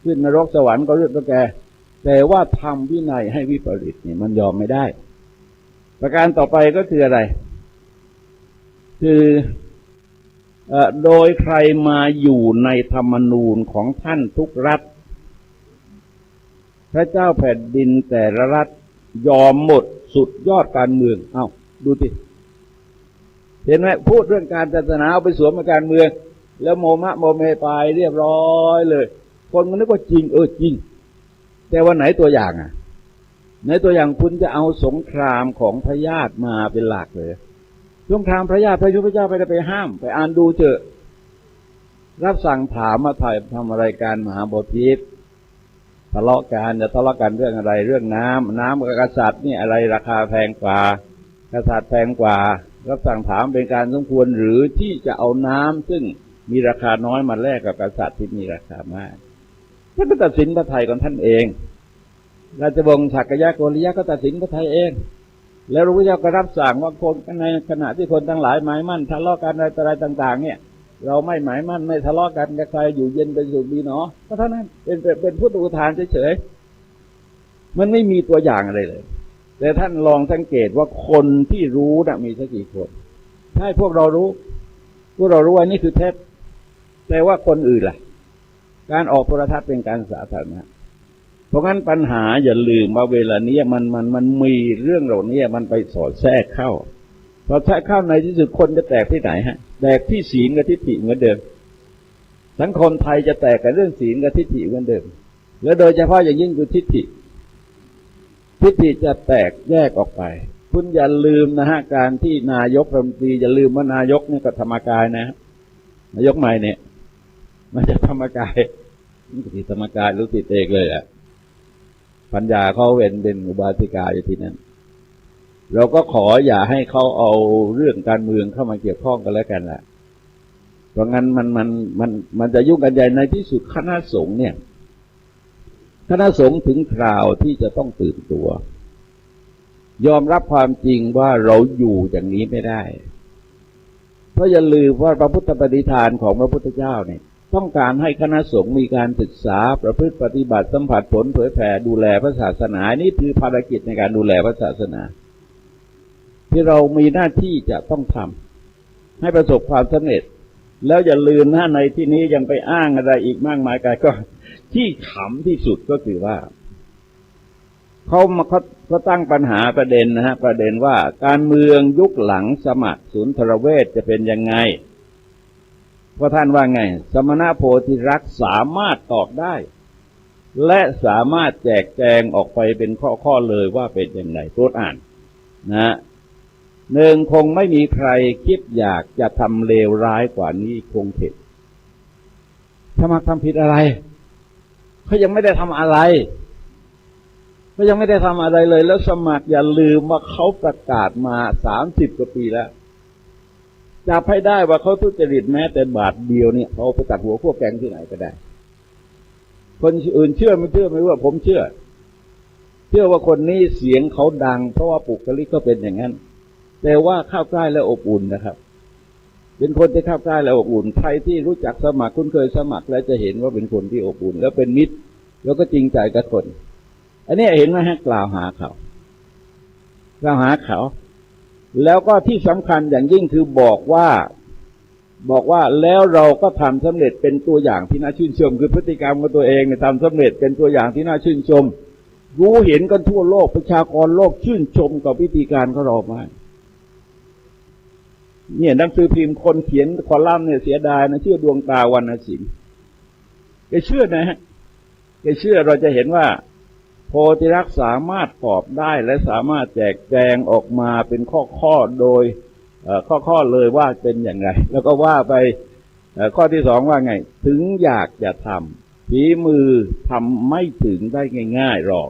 ขึ้นนรกสวรรค์ก็เรื่องตัวแกแต่ว่าทำวินัยให้วิปริตเนี่ยมันยอมไม่ได้ประการต่อไปก็คืออะไรคือโดยใครมาอยู่ในธรรมนูญของท่านทุกรัฐพระเจ้าแผ่นดินแต่ละรัฐยอมหมดสุดยอดการเมืองดูสิเห็นไหมพูดเรื่องการศาสนาเอาไปสวมกับการเมืองแล้วโมเมไปเรียบร้อยเลยคนมันนึกว่าจริงจริงแต่ว่าไหนตัวอย่างไหนตัวอย่างคุณจะเอาสงครามของพญาติมาเป็นหลักเลยสงครามพระญาติพระยุพระเจ้าไปห้ามไปอ่านดูเถอะรับสั่งถามมาถ่ายทำอะไรการมหาบพิตรทะเลาะกันจะทะเลาะกันเรื่องอะไรเรื่องน้ำกับกษัตริย์นี่อะไรราคาแพงกว่ากษัตริย์แพงกว่ารับสั่งถามเป็นการสมควรหรือที่จะเอาน้ำซึ่งมีราคาน้อยมาแลกกับกษัตริย์ที่มีราคามากท่านก็ตัดสินพระทัยของท่านเองราชวงศ์ศักยะโกริยะก็ตัดสินพระทัยเองแล้วพระพุทธเจ้าก็รับสั่งว่าคนในขณะที่คนทั้งหลายหมายมั่นทะเลาะกันอะไรต่างๆเนี่ยเราไม่หมายมั่นไม่ทะเลาะกันกับใครอยู่เย็นเป็นสุขดีเนาะก็เท่านั้นเป็นพุทธอุทานเฉยๆมันไม่มีตัวอย่างอะไรเลยแต่ท่านลองสังเกตว่าคนที่รู้นะมีสักกี่คนใช่พวกเรารู้ว่านี่คือเท็จแต่ว่าคนอื่นล่ะการออกโทรทัศน์เป็นการสาธารณะเพราะงั้นปัญหาอย่าลืมว่าเวลานี้มันมีเรื่องเหล่านี้มันไปสอดแทรกเข้าพอแทรกเข้าในที่สุดคนจะแตกที่ไหนแตกที่ศีลกับทิฏฐิเหมือนเดิมสังคมไทยจะแตกกับเรื่องศีลกับทิฏฐิเหมือนเดิมและโดยเฉพาะอย่างยิ่งคือทิฏฐิจะแตกแยกออกไปคุณอย่าลืมการที่นายกรัฐมนตรีอย่าลืมว่านายกนี่ก็ธรรมกายนายกใหม่เนี่ยมาจากธรรมกายนี่ก็ที่ธรรมกายรู้ติดเอกเลยปัญญาเขาเป็นอุบาสิกาอยู่ที่นั่นเราก็ขออย่าให้เขาเอาเรื่องการเมืองเข้ามาเกี่ยวข้องกันแล้วกันแหละเพราะงั้นมันจะยุ่งกันใหญ่ในที่สุดคณะสงฆ์เนี่ยคณะสงฆ์ถึงคราวที่จะต้องตื่นตัวยอมรับความจริงว่าเราอยู่อย่างนี้ไม่ได้เพราะอย่าลืมว่าพระพุทธปฏิฐานของพระพุทธเจ้าเนี่ย ต้องการให้คณะสงฆ์มีการศึกษาประพฤติปฏิบัติสัมผัสผลเผยแผ่ดูแลพระศาสนานี่คือภารกิจในการดูแลพระศาสนาที่เรามีหน้าที่จะต้องทำให้ประสบความสำเร็จแล้วอย่าลืมนะในที่นี้ยังไปอ้างอะไรอีกมากมายก็ที่ขำที่สุดก็คือว่าเขาตั้งปัญหาประเด็นนะฮะประเด็นว่าการเมืองยุคหลังสมัครสุนทรเวชจะเป็นยังไงเพราะท่านว่าไงสมณโพธิรักษ์สามารถตอบได้และสามารถแจกแจงออกไปเป็นข้อเลยว่าเป็นยังไงโปรดอ่านนะหนึ่งคงไม่มีใครคิดอยากจะทำเลวร้ายกว่านี้คงผิดสมัครทำผิดอะไรเขายังไม่ได้ทำอะไรเขายังไม่ได้ทำอะไรเลยแล้วสมัครอย่าลืมว่าเขาประกาศมา30 กว่าปีแล้วจับให้ได้ว่าเขาทุจริตแม้แต่บาทเดียวเนี่ยเขาไปตัดหัวพวกแกงที่ไหนก็ได้คนอื่นเชื่อไม่เชื่อไม่รู้ว่าผมเชื่อว่าคนนี้เสียงเขาดังเพราะว่าปุคลิกก็เป็นอย่างนั้นแต่ว่าเข้าใกล้และอบอุ่นนะครับเป็นคนที่เข้าใกล้และอบอุ่นใครที่รู้จักสมัครคุ้นเคยสมัครแล้วจะเห็นว่าเป็นคนที่อบอุ่นแล้วเป็นมิตรแล้วก็จริงใจกับคนอันนี้เห็นไหมฮะกล่าวหาเขาแล้วก็ที่สำคัญอย่างยิ่งคือบอกว่าแล้วเราก็ทำสำเร็จเป็นตัวอย่างที่น่าชื่นชมคือพฤติกรรมของตัวเองเนี่ยทำสำเร็จเป็นตัวอย่างที่น่าชื่นชมรู้เห็นกันทั่วโลกประชากรโลกชื่นชมกับวิธีการของเรามากเนี่ยหนังสือพิมพ์คนเขียนคอลัมน์เนี่ยเสียดายนะชื่อดวงตาวรรณศิลป์แกเชื่อนะฮะแกเชื่อเราจะเห็นว่าโพธิรักษ์สามารถตอบได้และสามารถแจกแจงออกมาเป็นข้อโดยข้อเลยว่าเป็นอย่างไรแล้วก็ว่าไปข้อที่สองว่าไงถึงอยากจะทำฝีมือทำไม่ถึงได้ง่ายๆหรอก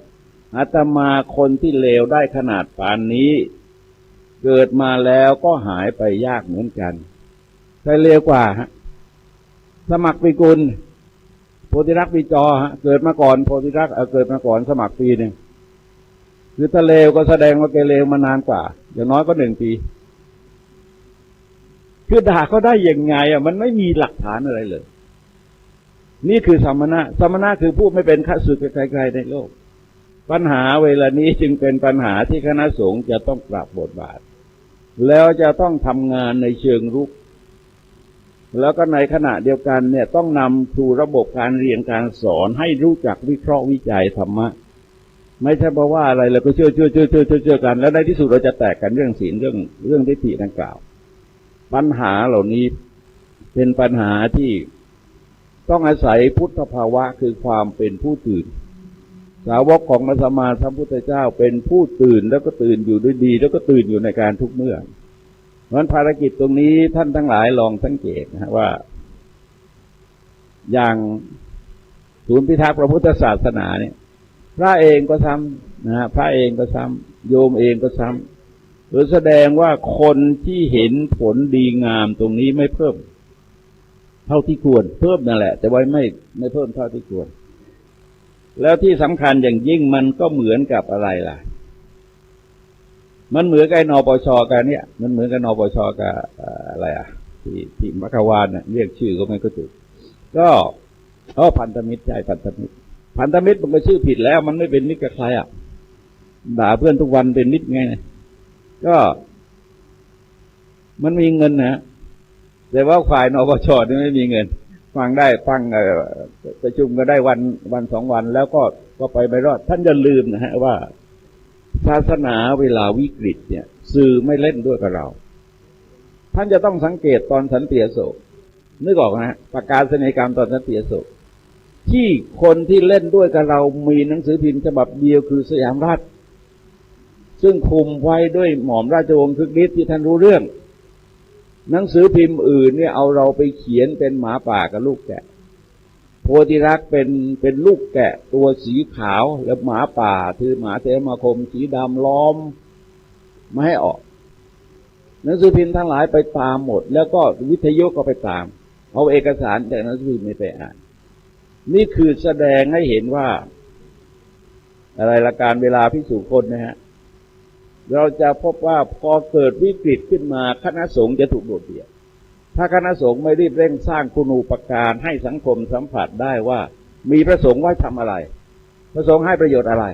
อาตมาคนที่เลวได้ขนาดปานนี้เกิดมาแล้วก็หายไปยากเหมือนกันใครเลวกว่าฮะสมัครปีกุลโพธิรักษ์ปีจอฮะเกิดมาก่อนโพธิรักษ์เกิดมาก่อนสมัครปีหนึ่งคือถ้าเลวก็แสดงว่าแกเลวมานานกว่าอย่างน้อยก็1 ปีคือด่าเขาได้ยังไงมันไม่มีหลักฐานอะไรเลยนี่คือสมณะคือผู้ไม่เป็นข้าศึกกับใครๆในโลกปัญหาเวลานี้จึงเป็นปัญหาที่คณะสงฆ์จะต้องปรับบทบาทแล้วจะต้องทำงานในเชิงรุกแล้วก็ในขณะเดียวกันเนี่ยต้องนำสู่ระบบการเรียนการสอนให้รู้จักวิเคราะห์วิจัยธรรมะไม่ใช่เพราะว่าอะไรแล้วก็เชื่อกันแล้วในที่สุดเราจะแตกกันเรื่องศีลเรื่องทิฏฐิดังกล่าวปัญหาเหล่านี้เป็นปัญหาที่ต้องอาศัยพุทธภาวะคือความเป็นผู้ตื่นสาวกของพระสัมมาสัมพุทธเจ้าเป็นผู้ตื่นแล้วก็ตื่นอยู่ด้วยดีแล้วก็ตื่นอยู่ในการทุกเมื่อเพราะฉะนั้นภารกิจตรงนี้ท่านทั้งหลายลองสังเกตนะว่าอย่างศูนย์พิทักษ์พระพุทธศาสนาเนี่ยพระเองก็ซ้ำนะฮะพระเองก็ซ้ำโยมเองก็ซ้ำหรือแสดงว่าคนที่เห็นผลดีงามตรงนี้ไม่เพิ่มเท่าที่ควรเพิ่มนั่นแหละแต่ว่าไม่เพิ่มเท่าที่ควรแล้วที่สำคัญอย่างยิ่งมันก็เหมือนกับอะไรล่ะมันเหมือนกับนปช.กันเนี่ยมันเหมือนกับนปช.กับอะไรที่มัคควานเรียกชื่อก็ไม่ก็ถูกก็พันธมิตรใช่พันธมิตรมันก็ชื่อผิดแล้วมันไม่เป็นมิตรกับใครด่าเพื่อนทุกวันเป็นมิตรไงก็มันมีเงินนะแต่ว่าฝ่ายนปช.นี่ไม่มีเงินฟังประชุมก็ได้วัน2 วันแล้วก็ไปไม่รอดท่านอย่าลืมนะฮะว่าศาสนาเวลาวิกฤตเนี่ยสื่อไม่เล่นด้วยกับเราท่านจะต้องสังเกตตอนสันติอโศกนึกออกนะประกาศนียกรรมตอนสันติอโศกที่คนที่เล่นด้วยกับเรามีหนังสือพิมพ์ฉบับเดียวคือสยามรัฐซึ่งคุมไว้ด้วยหม่อมราชวงศ์คึกฤทธิ์ที่ท่านรู้เรื่องหนังสือพิมพ์อื่นเนี่ยเอาเราไปเขียนเป็นหมาป่ากับลูกแกะโพธิรักษ์เป็นลูกแกะตัวสีขาวแล้วหมาป่าคือหมาเทมาคมสีดำล้อมไม่ให้ออกหนังสือพิมพ์ทั้งหลายไปตามหมดแล้วก็วิทยุก็ไปตามเอาเอกสารจากหนังสือพิมพ์ไม่ไปอ่านนี่คือแสดงให้เห็นว่าอะไรละการเวลาพิสูจน์คนนะฮะเราจะพบว่าพอเกิดวิกฤตขึ้นมาคณะสงฆ์จะถูกโดดเดี่ยว ถ้าคณะสงฆ์ไม่รีบเร่งสร้างคุณูปการให้สังคมสัมผัสได้ว่ามีพระสงฆ์ไว้ทำอะไรพระสงฆ์ให้ประโยชน์อะไร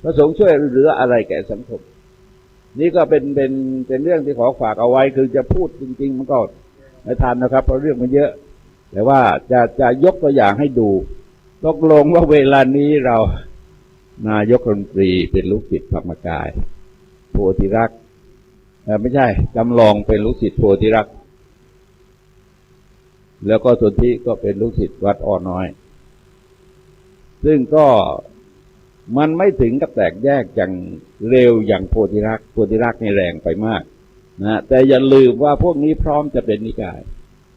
พระสงฆ์ช่วยเหลืออะไรแก่สังคมนี่ก็เป็นเรื่องที่ขอฝากเอาไว้คือจะพูดจริงๆมันก็ไม่ทันนะครับเพราะเรื่องมันเยอะแต่ว่าจะยกตัวอย่างให้ดูตกลงว่าเวลานี้เรานายกรัฐมนตรีเป็นลูกศิษย์ธรรมกายโพธิรักษ์ไม่ใช่จำลองเป็นลูกศิษย์โพธิรักษ์แล้วก็สนธิก็เป็นลูกศิษย์วัดอ้อน้อยซึ่งก็มันไม่ถึงกับแตกแยกอย่างเร็วอย่างโพธิรักษ์นี่แรงไปมากนะแต่อย่าลืมว่าพวกนี้พร้อมจะเป็นนิกาย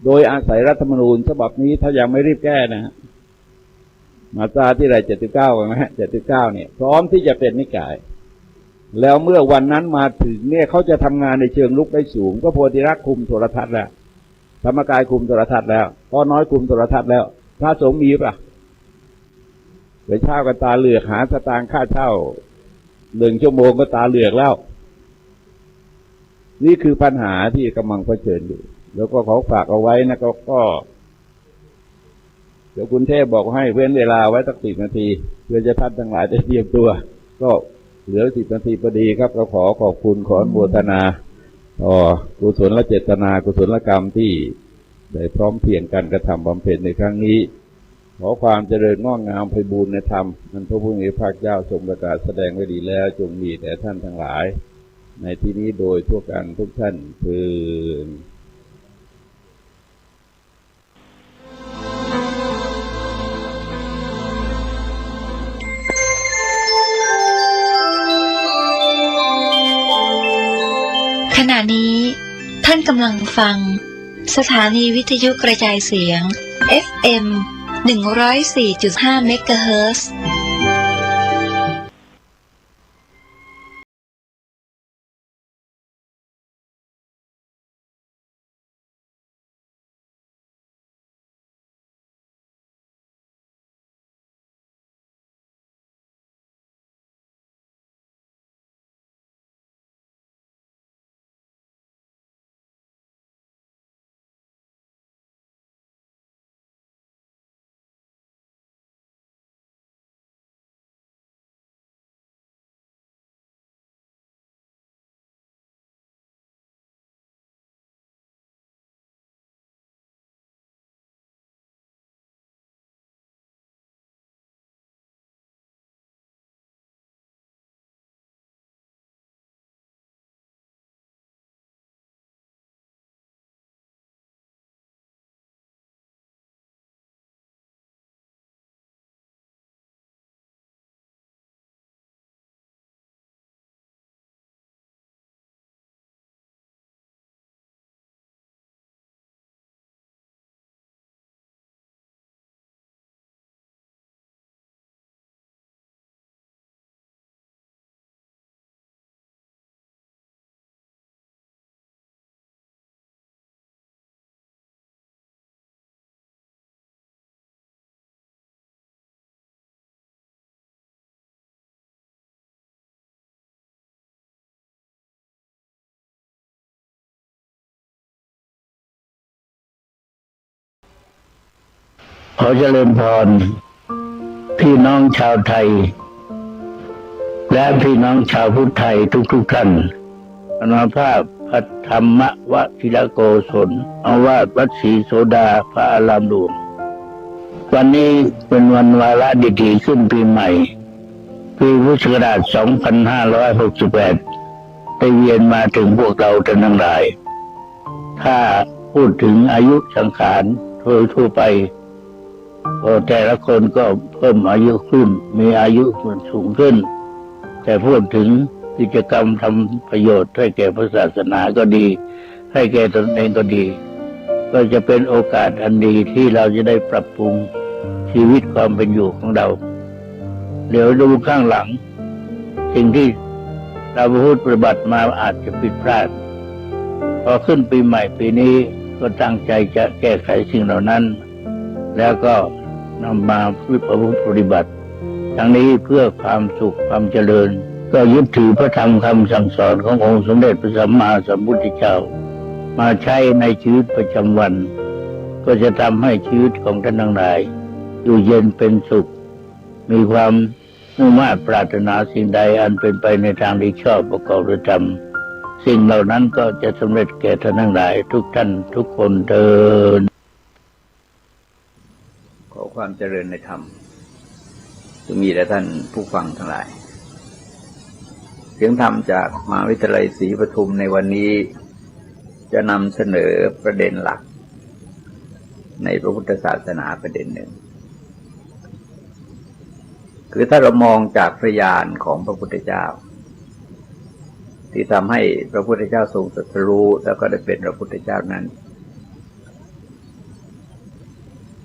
โดยอาศัยรัฐธรรมนูญฉบับนี้ถ้ายังไม่รีบแก้นะฮะมาตราที่ไร79ไหมฮะ79เนี่ยพร้อมที่จะเป็นนิกายแล้วเมื่อวันนั้นมาถึงเนี่ยเขาจะทำงานในเชิงลุกได้สูงก็โพธิรักษ์คุมโทรทัศน์แล้วธรรมกายคุมโทรทัศน์แล้วพ่อน้อยคุมโทรทัศน์แล้วพระสงฆ์มีป่ะไปเช่ากันตาเหลือกหาสตางค์ค่าเช่า1 ชั่วโมงก็ตาเหลือกแล้วนี่คือปัญหาที่กำลังเผชิญอยู่แล้วก็เขาฝากเอาไว้นะก็เดี๋ยวคุณเทพบอกให้เว้นเวลาไว้สัก10 นาทีเพื่อจะท่านทั้งหลายได้เตรียมตัวก็เหลือ10 นาทีพอดีครับก็ขอขอบคุณขออนุโมทนาต่อกุศลเจตนากุศลกรรมที่ได้พร้อมเพรียงกันกระทำบำเพ็ญในครั้งนี้ขอความเจริญงอกงามไพบูลย์ในธรรมนั้นพระผู้มีพระภาคเจ้าทรงประกาศแสดงไว้ดีแล้วจงมีแด่ท่านทั้งหลายในที่นี้โดยทั่วกันทุกท่านเถิดขณะนี้ท่านกำลังฟังสถานีวิทยุกระจายเสียง FM 104.5 เมกะเฮิรตซ์ขอเจริญพรพี่น้องชาวไทยและพี่น้องชาวพุทธไทยทุกท่านอานุภาพพระธรรมวชิรโกศลเอาว่าวัดศรีโสดาพระอารามหลวงวันนี้เป็นวันวาระดีๆขึ้นปีใหม่ปีพุทธศักราช 2568 ได้เวียนมาถึงพวกเราทั้งหลายถ้าพูดถึงอายุสังขารทั่วไปแต่ละคนก็เพิ่มอายุขึ้นมีอายุมันสูงขึ้นแต่พูดถึงกิจกรรมทำประโยชน์ให้แก่พระศาสนาก็ดีให้แก่ตนเองก็ดีก็จะเป็นโอกาสอันดีที่เราจะได้ปรับปรุงชีวิตความเป็นอยู่ของเราเดี๋ยวดูข้างหลังสิ่งที่เราพูดปฏิบัติมาอาจจะผิดพลาดพอขึ้นปีใหม่ปีนี้ก็ตั้งใจจะแก้ไขสิ่งเหล่านั้นแล้วก็นำมาประพฤติปฏิบัติทั้งนี้เพื่อความสุขความเจริญก็ยึดถือพระธรรมคำสั่งสอนขององค์สมเด็จพระสัมมาสัมพุทธเจ้า มาใช้ในชีวิตประจำวัน ก็จะทำให้ชีวิตของท่านทั้งหลายอยู่เย็นเป็นสุขมีความมุ่งมั่นปรารถนาสิ่งใดอันเป็นไปในทางที่ชอบประกอบด้วยธรรมสิ่งเหล่านั้นก็จะสำเร็จแก่ท่านทั้งหลายทุกท่านทุกคนเถิดขอความเจริญในธรรมจะมีแด่ท่านผู้ฟังทั้งหลายเสียงธรรมจากมหาวิทยาลัยศรีปทุมในวันนี้จะนำเสนอประเด็นหลักในพระพุทธศาสนาประเด็นหนึ่งคือถ้าเรามองจากพยานของพระพุทธเจ้าที่ทำให้พระพุทธเจ้าทรงตรัสรู้แล้วก็ได้เป็นพระพุทธเจ้านั้น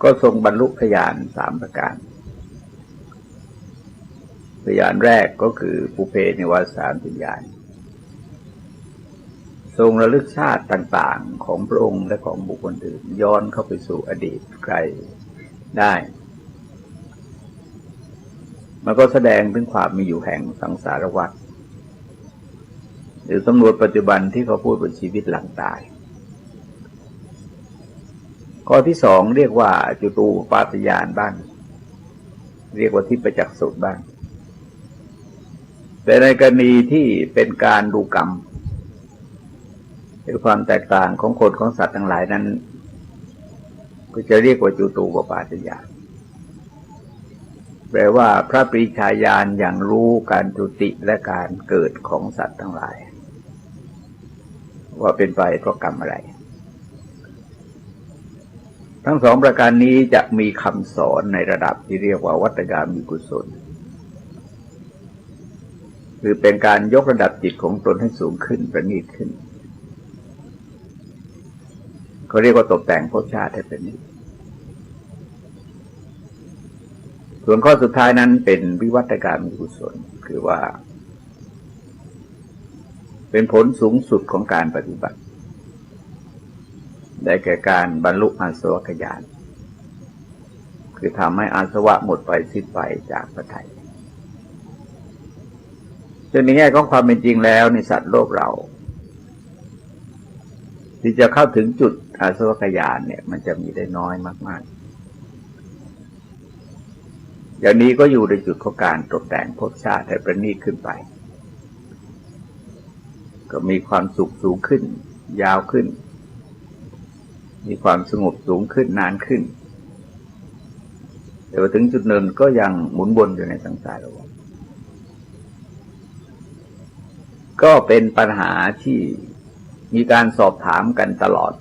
ก็ทรงบรรลุพยาน3ประการพยานแรกก็คือปุเพนิวาสานติญาณทรงระลึกชาติต่างๆของพระองค์และของบุคคลอื่นย้อนเข้าไปสู่อดีตไกลได้มันก็แสดงถึงความมีอยู่แห่งสังสารวัฏหรือสำรวจปัจจุบันที่เขาพูดบนชีวิตหลังตายข้อที่2เรียกว่าจุตูปปาตญาณบ้างเรียกว่าทิพจักษุบ้างแต่ในกรณีที่เป็นการดูกรรมคือความแตกต่างของคนของสัตว์ทั้งหลายนั้นก็จะเรียกว่าจุตูปปาตญาณแปลว่าพระปรีชาญาณอย่างรู้การจุติและการเกิดของสัตว์ทั้งหลายว่าเป็นไปเพราะกรรมอะไรทั้ง2ประการนี้จะมีคำสอนในระดับที่เรียกว่าวัตตกามิกุศลคือเป็นการยกระดับจิตของตนให้สูงขึ้นประณีตขึ้นเขาเรียกว่าตกแต่งภพชาติให้เป็นนิจส่วนข้อสุดท้ายนั้นเป็นวิวัตกามิกุศลคือว่าเป็นผลสูงสุดของการปฏิบัติได้แก่การบรรลุอาสวัคญาณคือทำให้อาสวะหมดไปสิ้นไปจากพระทัยซึ่งในแง่ของความเป็นจริงแล้วในสัตว์โลกเราที่จะเข้าถึงจุดอาสวัคญาณเนี่ยมันจะมีได้น้อยมากๆอย่างนี้ก็อยู่ในจุดของการตกแต่งภพชาติให้ประณีตขึ้นไปก็มีความสุขสูงขึ้นยาวขึ้นมีความสงบสูงขึ้นนานขึ้นแต่ว่าถึงจุดหนึ่งก็ยังหมุนวนอยู่ในสังสารวัฏก็เป็นปัญหาที่มีการสอบถามกันตลอด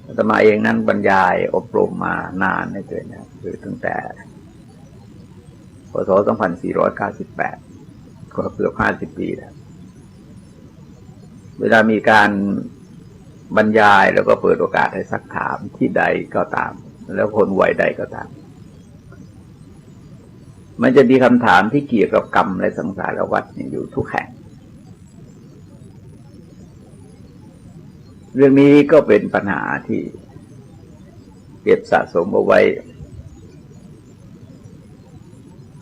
อาตมาเองนั้นบรรยายอบรมมานานไม่เกินนะคือตั้งแต่พ.ศ. 2498ก็เกือบ50 ปีแล้วเวลามีการบรรยายแล้วก็เปิดโอกาสให้ซักถามที่ใดก็ตามแล้วคนวัยใดก็ตามมันจะมีคำถามที่เกี่ยวกับกรรมและสังสารวัฏอยู่ทุกแห่งเรื่องนี้ก็เป็นปัญหาที่เก็บสะสมเอาไว้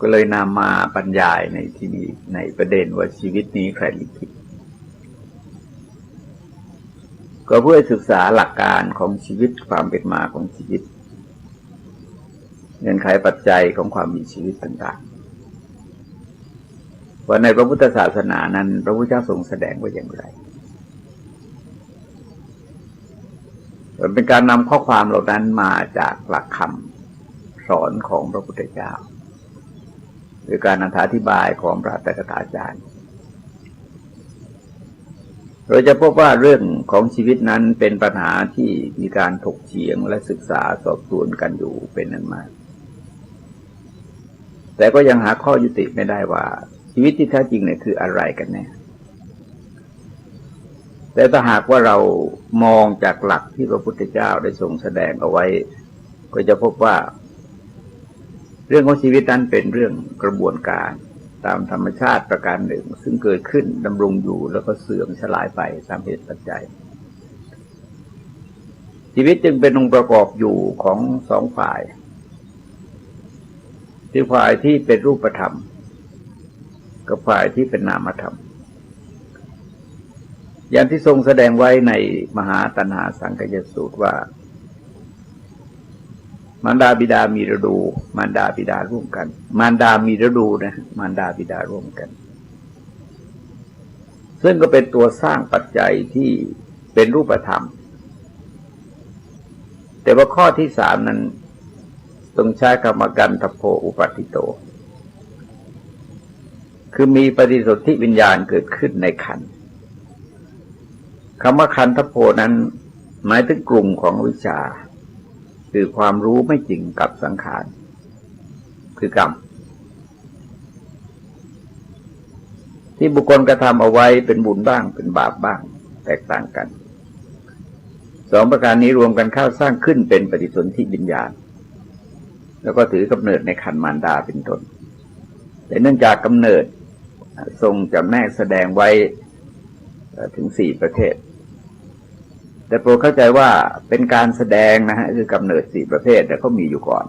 ก็เลยนำมาบรรยายในที่นี้ในประเด็นว่าชีวิตนี้ใครลิขิตก็เพื่อศึกษาหลักการของชีวิตความเป็นมาของชีวิตเงื่อนไขปัจจัยของความมีชีวิตต่างๆว่าในพระพุทธศาสนานั้นพระพุทธเจ้าทรงแสดงไว้อย่างไรเป็นการนำข้อความเหล่านั้นมาจากหลักคำสอนของพระพุทธเจ้าหรือการอธิบายของพระตถาจารย์เราจะพบว่าเรื่องของชีวิตนั้นเป็นปัญหาที่มีการถกเถียงและศึกษาสอบสวนกันอยู่เป็นนั้นมากแต่ก็ยังหาข้อยุติไม่ได้ว่าชีวิตที่แท้จริงเนี่ยคืออะไรกันแน่แต่ถ้าหากว่าเรามองจากหลักที่พระพุทธเจ้าได้ทรงแสดงเอาไว้ก็จะพบว่าเรื่องของชีวิตนั้นเป็นเรื่องกระบวนการตามธรรมชาติประการหนึ่งซึ่งเกิดขึ้นดำรงอยู่แล้วก็เสื่อมสลายไปตามเหตุปัจจัยชีวิตจึงเป็นองค์ประกอบอยู่ของ2 ฝ่ายที่ฝ่ายที่เป็นรูปธรรมกับฝ่ายที่เป็นนามธรรม อย่างที่ทรงแสดงไว้ในมหาตัณหาสังคยสูตรว่ามารดาบิดามีฤดูมารดาบิดาร่วมกันมารดามีฤดูนะมารดาบิดาร่วมกันซึ่งก็เป็นตัวสร้างปัจจัยที่เป็นรูปธรรมแต่ว่าข้อที่สามนั้นต้องใช้คำว่ากันทโพอุปัฏฐิโตคือมีปฏิสนธิวิญญาณเกิดขึ้นในขันธ์คำว่าขันธโพนั้นหมายถึงกลุ่มของวิชาคือความรู้ไม่จริงกับสังขารคือกรรมที่บุคคลกระทำเอาไว้เป็นบุญบ้างเป็นบาปบ้างแตกต่างกันสองประการนี้รวมกันเข้าสร้างขึ้นเป็นปฏิสนธิวิญญาณแล้วก็ถือกำเนิดในขันธ์มารดาเป็นต้นแต่เนื่องจากกำเนิดทรงจำแนกแสดงไว้ถึง4ประเภทแต่โปรดเข้าใจว่าเป็นการแสดงนะฮะคือกำเนิด4ประเภทแต่เขามีอยู่ก่อน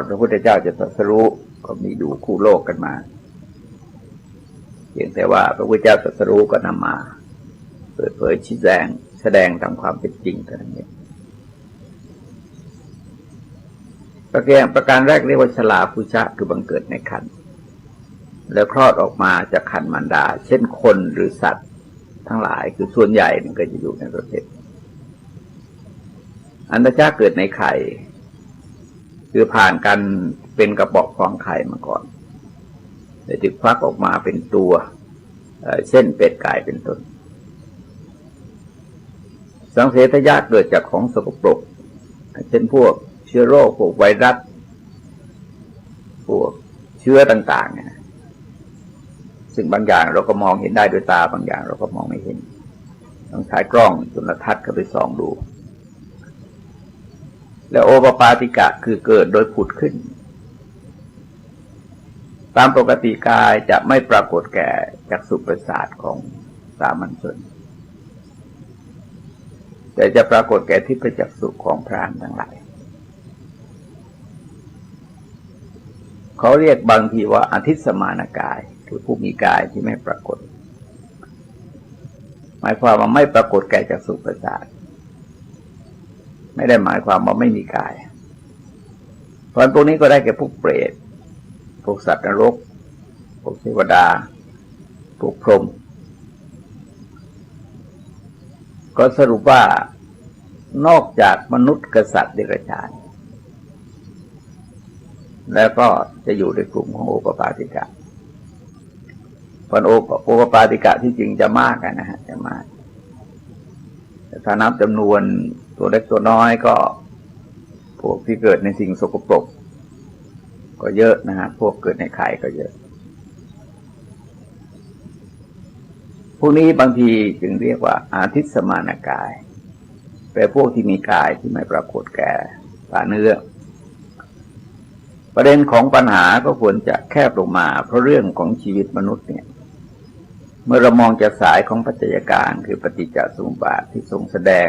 พระพุทธเจ้าจะตรัสรู้ก็มีอยู่คู่โลกกันมาเพียงแต่ว่าพระพุทธเจ้าตรัสรู้ก็นำมาเปิดเผยชี้แจงแสดงตามความเป็นจริงเท่านั้นเองประการแรกเรียกว่าชลาภุชะคือบังเกิดในขันธ์แล้วคลอดออกมาจากขันธ์มารดาเช่นคนหรือสัตว์ทั้งหลายคือส่วนใหญ่มันก็จะอยู่ในประเภทอันตชาเกิดในไข่คือผ่านกันเป็นกระบอกฟองไข่มาก่อนแต่จึงฟักออกมาเป็นตัวเช่นเป็ดไก่เป็นต้นสังเสทยะเกิดจากของสกปรกเช่นพวกเชื้อโรคพวกไวรัสพวกเชื้อต่างๆเนี่ยซึ่งบางอย่างเราก็มองเห็นได้ด้วยตาบางอย่างเราก็มองไม่เห็นต้องใช้กล้องจุลทรรศน์เข้าไปส่องดูแล้วโอปปาติกะคือเกิดโดยผุดขึ้นตามปกติกายจะไม่ปรากฏแก่จักษุประสาทของสามัญชนแต่จะปรากฏแก่ทิพยจักษุของพรามทั้งหลายเขาเรียกบางทีว่าอทิสมานกายคือผู้มีกายที่ไม่ปรากฏหมายความว่าไม่ปรากฏแก่จักษุประสาทไม่ได้หมายความว่าไม่มีกายเพราะพวกนี้ก็ได้แก่พวกเปรตพวกสัตว์นรกพวกเทวดาพวกพรหมก็สรุปว่านอกจากมนุษย์กษัตริย์เดรัจฉานแล้วก็จะอยู่ในกลุ่มของโอปปาติกะเพราะโอปปาติกะที่จริงจะมากนะฮะจะมากแต่ถ้านับจำนวนตัวเล็กตัวน้อยก็พวกที่เกิดในสิ่งสกปรกก็เยอะนะฮะพวกเกิดในไข่ก็เยอะพวกนี้บางทีจึงเรียกว่าอาทิสมานกายแปลพวกที่มีกายที่ไม่ปรากฏแก่ตาเนื้อประเด็นของปัญหาก็ควรจะแคบลงมาเพราะเรื่องของชีวิตมนุษย์เนี่ยเมื่อเรามองจากสายของปัจจัยการคือปฏิจจสมุปบาทที่ทรงแสดง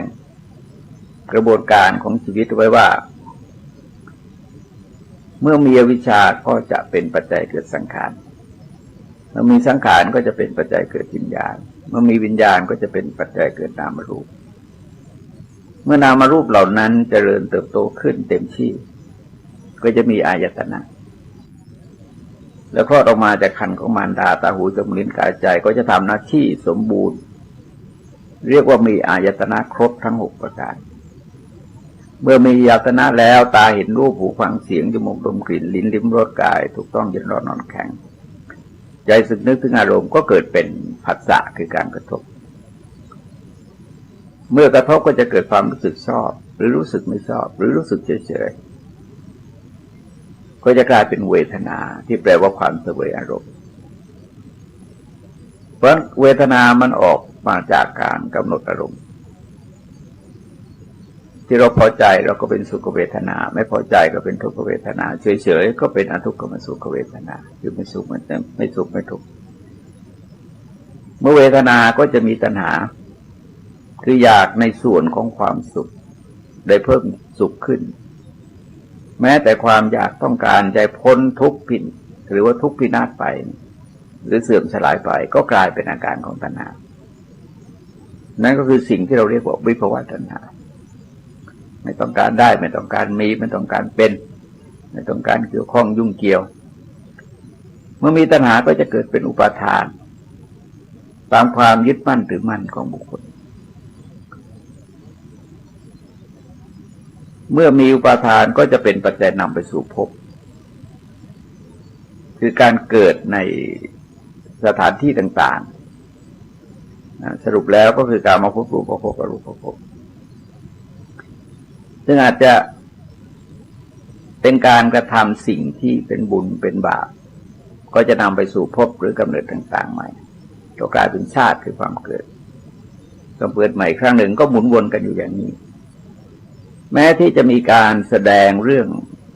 กระบวนการของชีวิตไว้ว่าเมื่อมีอวิชชาก็จะเป็นปัจจัยเกิดสังขารเมื่อมีสังขารก็จะเป็นปัจจัยเกิดวิญญาณเมื่อมีวิญญาณก็จะเป็นปัจจัยเกิดนามรูปเมื่อนามรูปเหล่านั้นเจริญเติบโตขึ้นเต็มที่ก็จะมีอายตนะแล้วคลอดออกมาจากคันของมารดาตาหูจมูกลิ้นกายใจก็จะทำหน้าที่สมบูรณ์เรียกว่ามีอายตนะครบทั้ง6ประการเมื่อมีอายตนะแล้วตาเห็นรูปหูฟังเสียงจมูกดมกลิ่นลิ้นลิ้มรสกายถูกต้องเย็นร้อนนอนแข็งใจสึกนึกถึงอารมณ์ก็เกิดเป็นผัสสะคือการกระทบเมื่อกระทบก็จะเกิดความรู้สึกชอบหรือรู้สึกไม่ชอบหรือรู้สึกเฉยๆก็จะกลายเป็นเวทนาที่แปลว่าความเสวยอารมณ์เพราะเวทนามันออกมาจากการกำหนดอารมณ์ที่เราพอใจเราก็เป็นสุขเวทนาไม่พอใจก็เป็นทุกขเวทนาเฉยๆก็เป็นอทุกขมสุขเวทนาคือไม่สุขไม่สุขไม่ทุกข์เมื่อเวทนาก็จะมีตัณหาคืออยากในส่วนของความสุขได้เพิ่มสุขขึ้นแม้แต่ความอยากต้องการใจพ้นทุกข์พินหรือว่าทุกข์พินาศไปหรือเสื่อมสลายไปก็กลายเป็นอาการของตัณหา นั่นก็คือสิ่งที่เราเรียกว่าวิภวตัณหาไม่ต้องการได้ไม่ต้องการมีไม่ต้องการเป็นไม่ต้องการเกี่ยวข้องยุ่งเกี่ยวเมื่อมีตัณหาก็จะเกิดเป็นอุปาทานตามความยึดมั่นถือมั่นของบุคคลเมื่อมีอุปาทานก็จะเป็นปัจจัยนำไปสู่ภพคือการเกิดในสถานที่ต่างๆสรุปแล้วก็คือการมาพบรูปภพอรูปภพซึ่งอาจจะเป็นการกระทำสิ่งที่เป็นบุญเป็นบาปก็จะนำไปสู่ภพหรือกำเนิดต่างๆใหม่ก็กลายเป็นชาติคือความเกิดก็เกิดใหม่ครั้งหนึ่งก็หมุนวนกันอยู่อย่างนี้แม้ที่จะมีการแสดงเรื่อง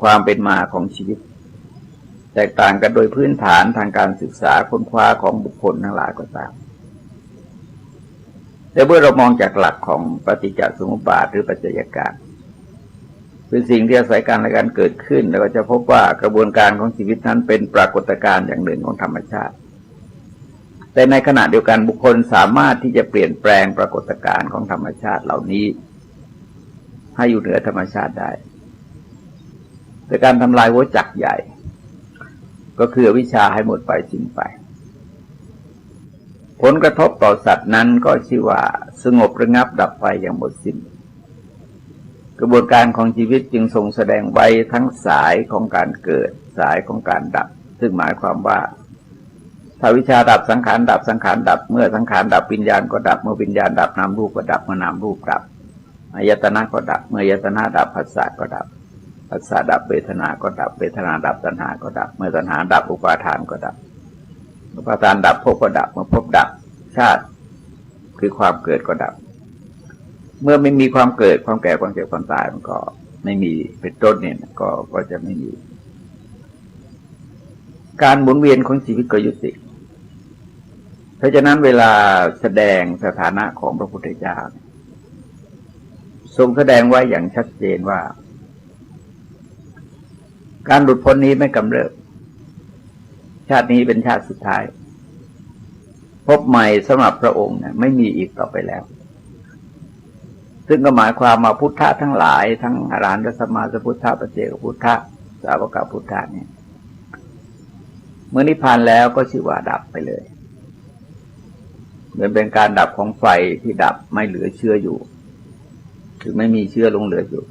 ความเป็นมาของชีวิตแตกต่างกันโดยพื้นฐานทางการศึกษาค้นคว้าของบุคคลทั้งหลายก็ตามแต่เมื่อเรามองจากหลักของปฏิจจสมุปบาทหรือปัจจัยการเป็นสิ่งที่อาศัยกันและการเกิดขึ้นแล้วก็จะพบว่ากระบวนการของชีวิตนั้นเป็นปรากฏการณ์อย่างหนึ่งของธรรมชาติแต่ในขณะเดียวกันบุคคลสามารถที่จะเปลี่ยนแปลงปรากฏการณ์ของธรรมชาติเหล่านี้ให้อยู่เหนือธรรมชาติได้โดยการทำลายวัฏจักรใหญ่ก็คืออวิชชาให้หมดไปสิ้นไปผลกระทบต่อสัตว์นั้นก็ชื่อว่าสงบระงับดับไปอย่างหมดสิ้นกระบวนการของชีวิตจึงทรงแสดงไว้ทั้งสายของการเกิดสายของการดับซึ่งหมายความว่าถ้าวิชาดับสังขารดับสังขารดับเมื่อสังขารดับวิญญาณก็ดับเมื่อวิญญาณดับนามรูปก็ดับเมื่อนามรูปดับอายตนะก็ดับเมื่ออายตนะดับผัสสะก็ดับผัสสะดับเวทนาก็ดับเวทนาดับตัณหาก็ดับเมื่อตัณหาดับอุปาทานก็ดับอุปาทานดับภพก็ดับเมื่อภพดับชาติคือความเกิดก็ดับเมื่อไม่มีความเกิดความแก่ความเจ็บความตายมันก็ไม่มีเป็นต้นเนี่ยก็จะไม่มีการหมุนเวียนของชีวิตก็ยุติเพราะฉะนั้นเวลาแสดงสถานะของพระพุทธเจ้าทรงแสดงไว้อย่างชัดเจนว่าการหลุดพ้นนี้ไม่กำเริบชาตินี้เป็นชาติสุดท้ายพบใหม่สำหรับพระองค์เนี่ยไม่มีอีกต่อไปแล้วซึ่งก็หมายความมาพุทธะทั้งหลายทั้งอรหันตสัมมาสัมพุทธะปัจเจกพุทธะสาวกพุทธะเนี่ยเมื่อนิพพานแล้วก็ชื่อว่าดับไปเลยเหมือนเป็นการดับของไฟที่ดับไม่เหลือเชื้ออยู่คือไม่มีเชื้อลงเหลืออยู่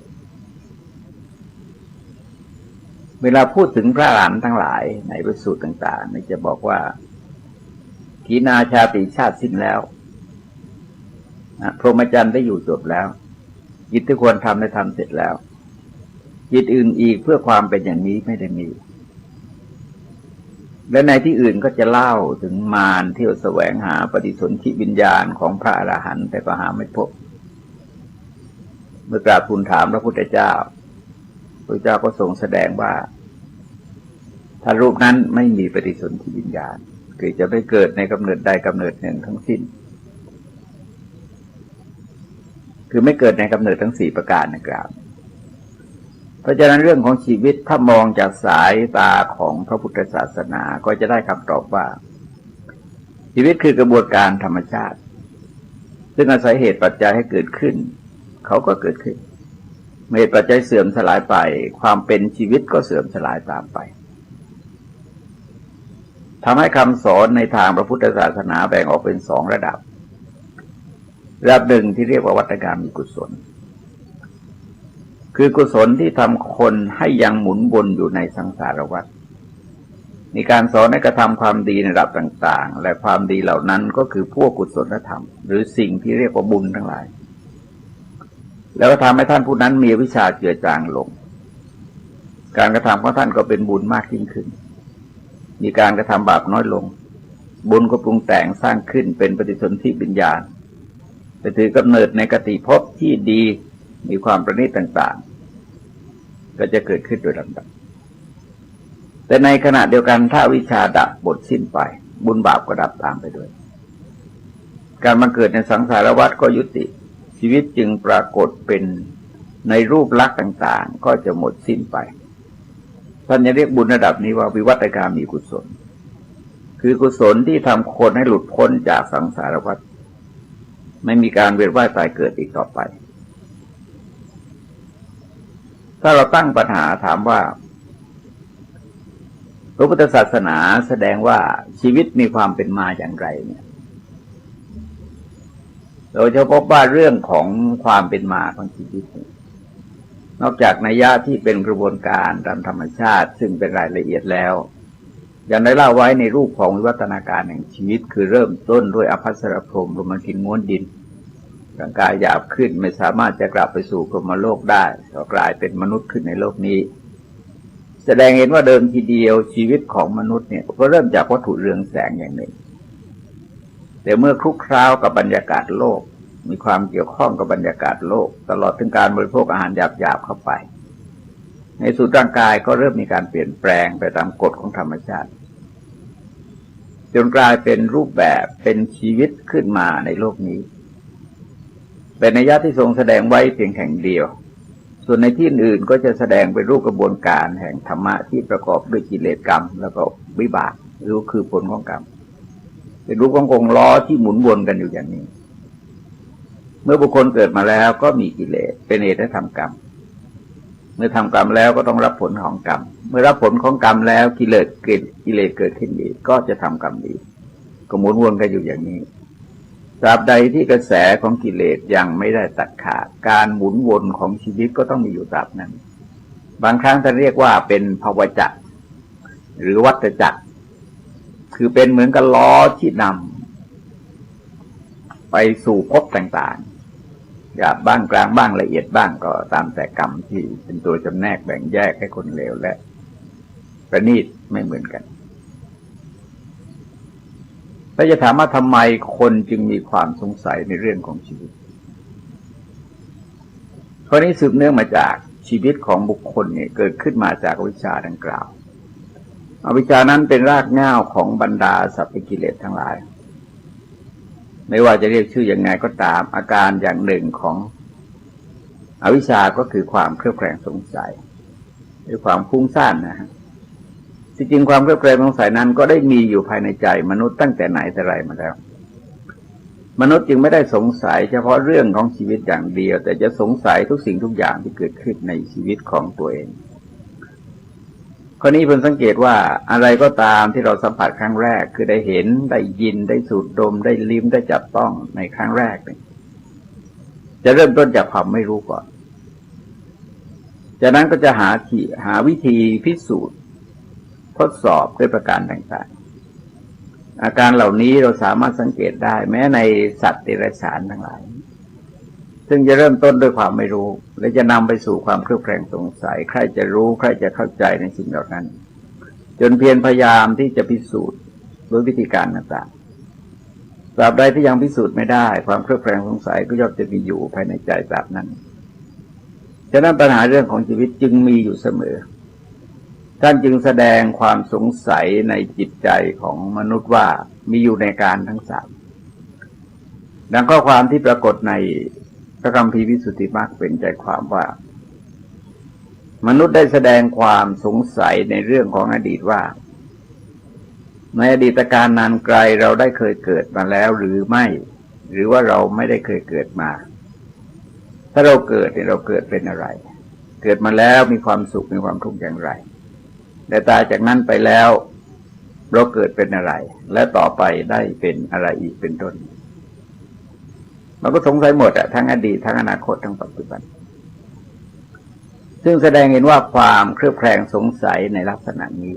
เวลาพูดถึงพระอรหันต์ทั้งหลายในพระสูตรต่างๆจะบอกว่าขีณาชาติชาติสิ้นแล้วพรหมจรรย์ได้อยู่จบแล้วกิจที่ควรทำได้ทำเสร็จแล้วกิจอื่นอีกเพื่อความเป็นอย่างนี้ไม่ได้มีและในที่อื่นก็จะเล่าถึงมารเที่ยวแสวงหาปฏิสนธิวิญญาณของพระอรหันต์แต่ก็หาไม่พบเมื่อกราบทูลถามพระพุทธเจ้าพระเจ้าก็ทรงแสดงว่าถ้ารูปนั้นไม่มีปฏิสนธิวิญญาณคือจะไม่เกิดในกำเนิดใดกำเนิดหนึ่งทั้งสิ้นคือไม่เกิดในกำเนิดทั้ง4ประการนะครับเพราะฉะนั้นเรื่องของชีวิตถ้ามองจากสายตาของพระพุทธศาสนาก็จะได้คำตอบว่าชีวิตคือกระบวนการธรรมชาติซึ่งอาศัยเหตุปัจจัยให้เกิดขึ้นเขาก็เกิดขึ้นเหตุปัจจัยเสื่อมสลายไปความเป็นชีวิตก็เสื่อมสลายตามไปทำให้คำสอนในทางพระพุทธศาสนาแบ่งออกเป็น2ระดับหนึ่งที่เรียกว่าวัฏกรรมกุศลคือกุศลที่ทำคนให้ยังหมุนวนอยู่ในสังสารวัฏมีการสอนให้กระทำความดีในระดับต่างๆและความดีเหล่านั้นก็คือพวกกุศลธรรมหรือสิ่งที่เรียกว่าบุญทั้งหลายแล้วก็ทำให้ท่านผู้นั้นมีวิชาเจือจางลงการกระทำของท่านก็เป็นบุญมากยิ่งขึ้นมีการกระทำบาปน้อยลงบุญก็ปรุงแต่งสร้างขึ้นเป็นปฏิสนธิวิญญาณไปถือกำเนิดในกติภพที่ดีมีความประณีตต่างๆก็จะเกิดขึ้นโดยลำดับแต่ในขณะเดียวกันถ้าวิชาดับหมดสิ้นไปบุญบาปก็ดับตามไปด้วยการมาเกิดในสังสารวัฏก็ยุติชีวิตจึงปรากฏเป็นในรูปลักษณ์ต่างๆก็จะหมดสิ้นไปท่านจะเรียกบุญระดับนี้ว่าวิวัตกามีกุศลคือกุศลที่ทำคนให้หลุดพ้นจากสังสารวัฏ ไม่มีการเวียนว่ายตายเกิดอีกต่อไปถ้าเราตั้งปัญหาถามว่าพระพุทธศาสนาแสดงว่าชีวิตมีความเป็นมาอย่างไรเนี่ยเราจะพบว่าเรื่องของความเป็นมาของชีวิตนอกจากนัยยะที่เป็นกระบวนการตามธรรมชาติซึ่งเป็นรายละเอียดแล้วยังได้เล่าไว้ในรูปของวิวัฒนาการแห่งชีวิตคือเริ่มต้นด้วยอภัสรพรหมลงมากินม้วนดินร่างกายหยาบขึ้นไม่สามารถจะกลับไปสู่พรหมโลกได้ก็กลายเป็นมนุษย์ขึ้นในโลกนี้แสดงเห็นว่าเดิมทีเดียวชีวิตของมนุษย์เนี่ยก็เริ่มจากวัตถุเรืองแสงอย่างหนึ่งแต่เมื่อคลุกคล้าวกับบรรยากาศโลกมีความเกี่ยวข้องกับบรรยากาศโลกตลอดถึงการบริโภคอาหารหยาบๆเข้าไปในสุดร่างกายก็เริ่มมีการเปลี่ยนแปลงไปตามกฎของธรรมชาติจนกลายเป็นรูปแบบเป็นชีวิตขึ้นมาในโลกนี้เป็นนัยยะที่ทรงแสดงไว้เพียงแห่งเดียวส่วนในที่อื่นก็จะแสดงเป็นรูปกระบวนการแห่งธรรมะที่ประกอบด้วยกิเลสกรรมแล้วก็วิบากหรือคือผลของกรรมเป็นรูปของกงล้อที่หมุนวนกันอยู่อย่างนี้เมื่อบุคคลเกิดมาแล้วก็มีกิเลสเป็นเหตุให้ทำกรรมเมื่อทำกรรมแล้วก็ต้องรับผลของกรรมเมื่อรับผลของกรรมแล้วกิเลสเกิดขึ้นอีกก็จะทำกรรมดีก็หมุนวนกันอยู่อย่างนี้ตราบใดที่กระแสของกิเลสยังไม่ได้ตัดขาดการหมุนวนของชีวิตก็ต้องมีอยู่ตราบนั้นบางครั้งท่านเรียกว่าเป็นภวจักรหรือวัฏจักรคือเป็นเหมือนกับล้อที่นำไปสู่ภพต่างๆหยาบบ้างกลางบ้างละเอียดบ้างก็ตามแต่กรรมที่เป็นตัวจำแนกแบ่งแยกให้คนเลวและประณีตไม่เหมือนกันแล้วจะถามว่าทำไมคนจึงมีความสงสัยในเรื่องของชีวิตข้อนี้สืบเนื่องมาจากชีวิตของบุคคลเนี่ยเกิดขึ้นมาจากอวิชชาดังกล่าวอวิชชานั้นเป็นรากเหง้าของบรรดาสัพพกิเลสทั้งหลายไม่ว่าจะเรียกชื่อยังไงก็ตามอาการอย่างหนึ่งของอวิชชาก็คือความเครือบแคลงสงสัยหรือความฟุ้งซ่านนะฮะที่จริงความเครือบแคลงสงสัยนั้นก็ได้มีอยู่ภายในใจมนุษย์ตั้งแต่ไหนแต่ไรมาแล้วมนุษย์จึงไม่ได้สงสัยเฉพาะเรื่องของชีวิตอย่างเดียวแต่จะสงสัยทุกสิ่งทุกอย่างที่เกิดขึ้นในชีวิตของตัวเองข้อนี้เพิ่งสังเกตว่าอะไรก็ตามที่เราสัมผัสครั้งแรกคือได้เห็นได้ยินได้สูดดมได้ลิ้มได้จับต้องในครั้งแรกเนี่ยจะเริ่มต้นจากความไม่รู้ก่อนจากนั้นก็จะหาวิธีพิสูจน์ทดสอบด้วยประการต่างๆอาการเหล่านี้เราสามารถสังเกตได้แม้ในสัตว์เดรัจฉานทั้งหลายซึ่งจะเริ่มต้นด้วยความไม่รู้และจะนำไปสู่ความเครือบแคลงสงสัยใครจะรู้ใครจะเข้าใจในสิ่งเหล่านั้นจนเพียรพยายามที่จะพิสูจน์ด้วยวิธีการต่างๆตราบใดที่ยังพิสูจน์ไม่ได้ความเครือบแคลงสงสัยก็ย่อมจะมีอยู่ภายในใจตราบนั้นฉะนั้นปัญหาเรื่องของชีวิตจึงมีอยู่เสมอท่านจึงแสดงความสงสัยในจิตใจของมนุษย์ว่ามีอยู่ในการทั้งสามดังข้อความที่ปรากฏในพระคัมภีร์วิสุทธิมรรคเป็นใจความว่ามนุษย์ได้แสดงความสงสัยในเรื่องของอดีตว่าในอดีตการนานไกลเราได้เคยเกิดมาแล้วหรือไม่หรือว่าเราไม่ได้เคยเกิดมาถ้าเราเกิดเราเกิดเป็นอะไรเกิดมาแล้วมีความสุขมีความทุกข์อย่างไรแต่ตายจากนั้นไปแล้วเราเกิดเป็นอะไรและต่อไปได้เป็นอะไรอีกเป็นต้นเราก็สงสัยหมดทั้งอดีตทั้งอนาคตทั้งปัจจุบันซึ่งแสดงเห็นว่าความเครือบแคลงสงสัยในลักษณะนี้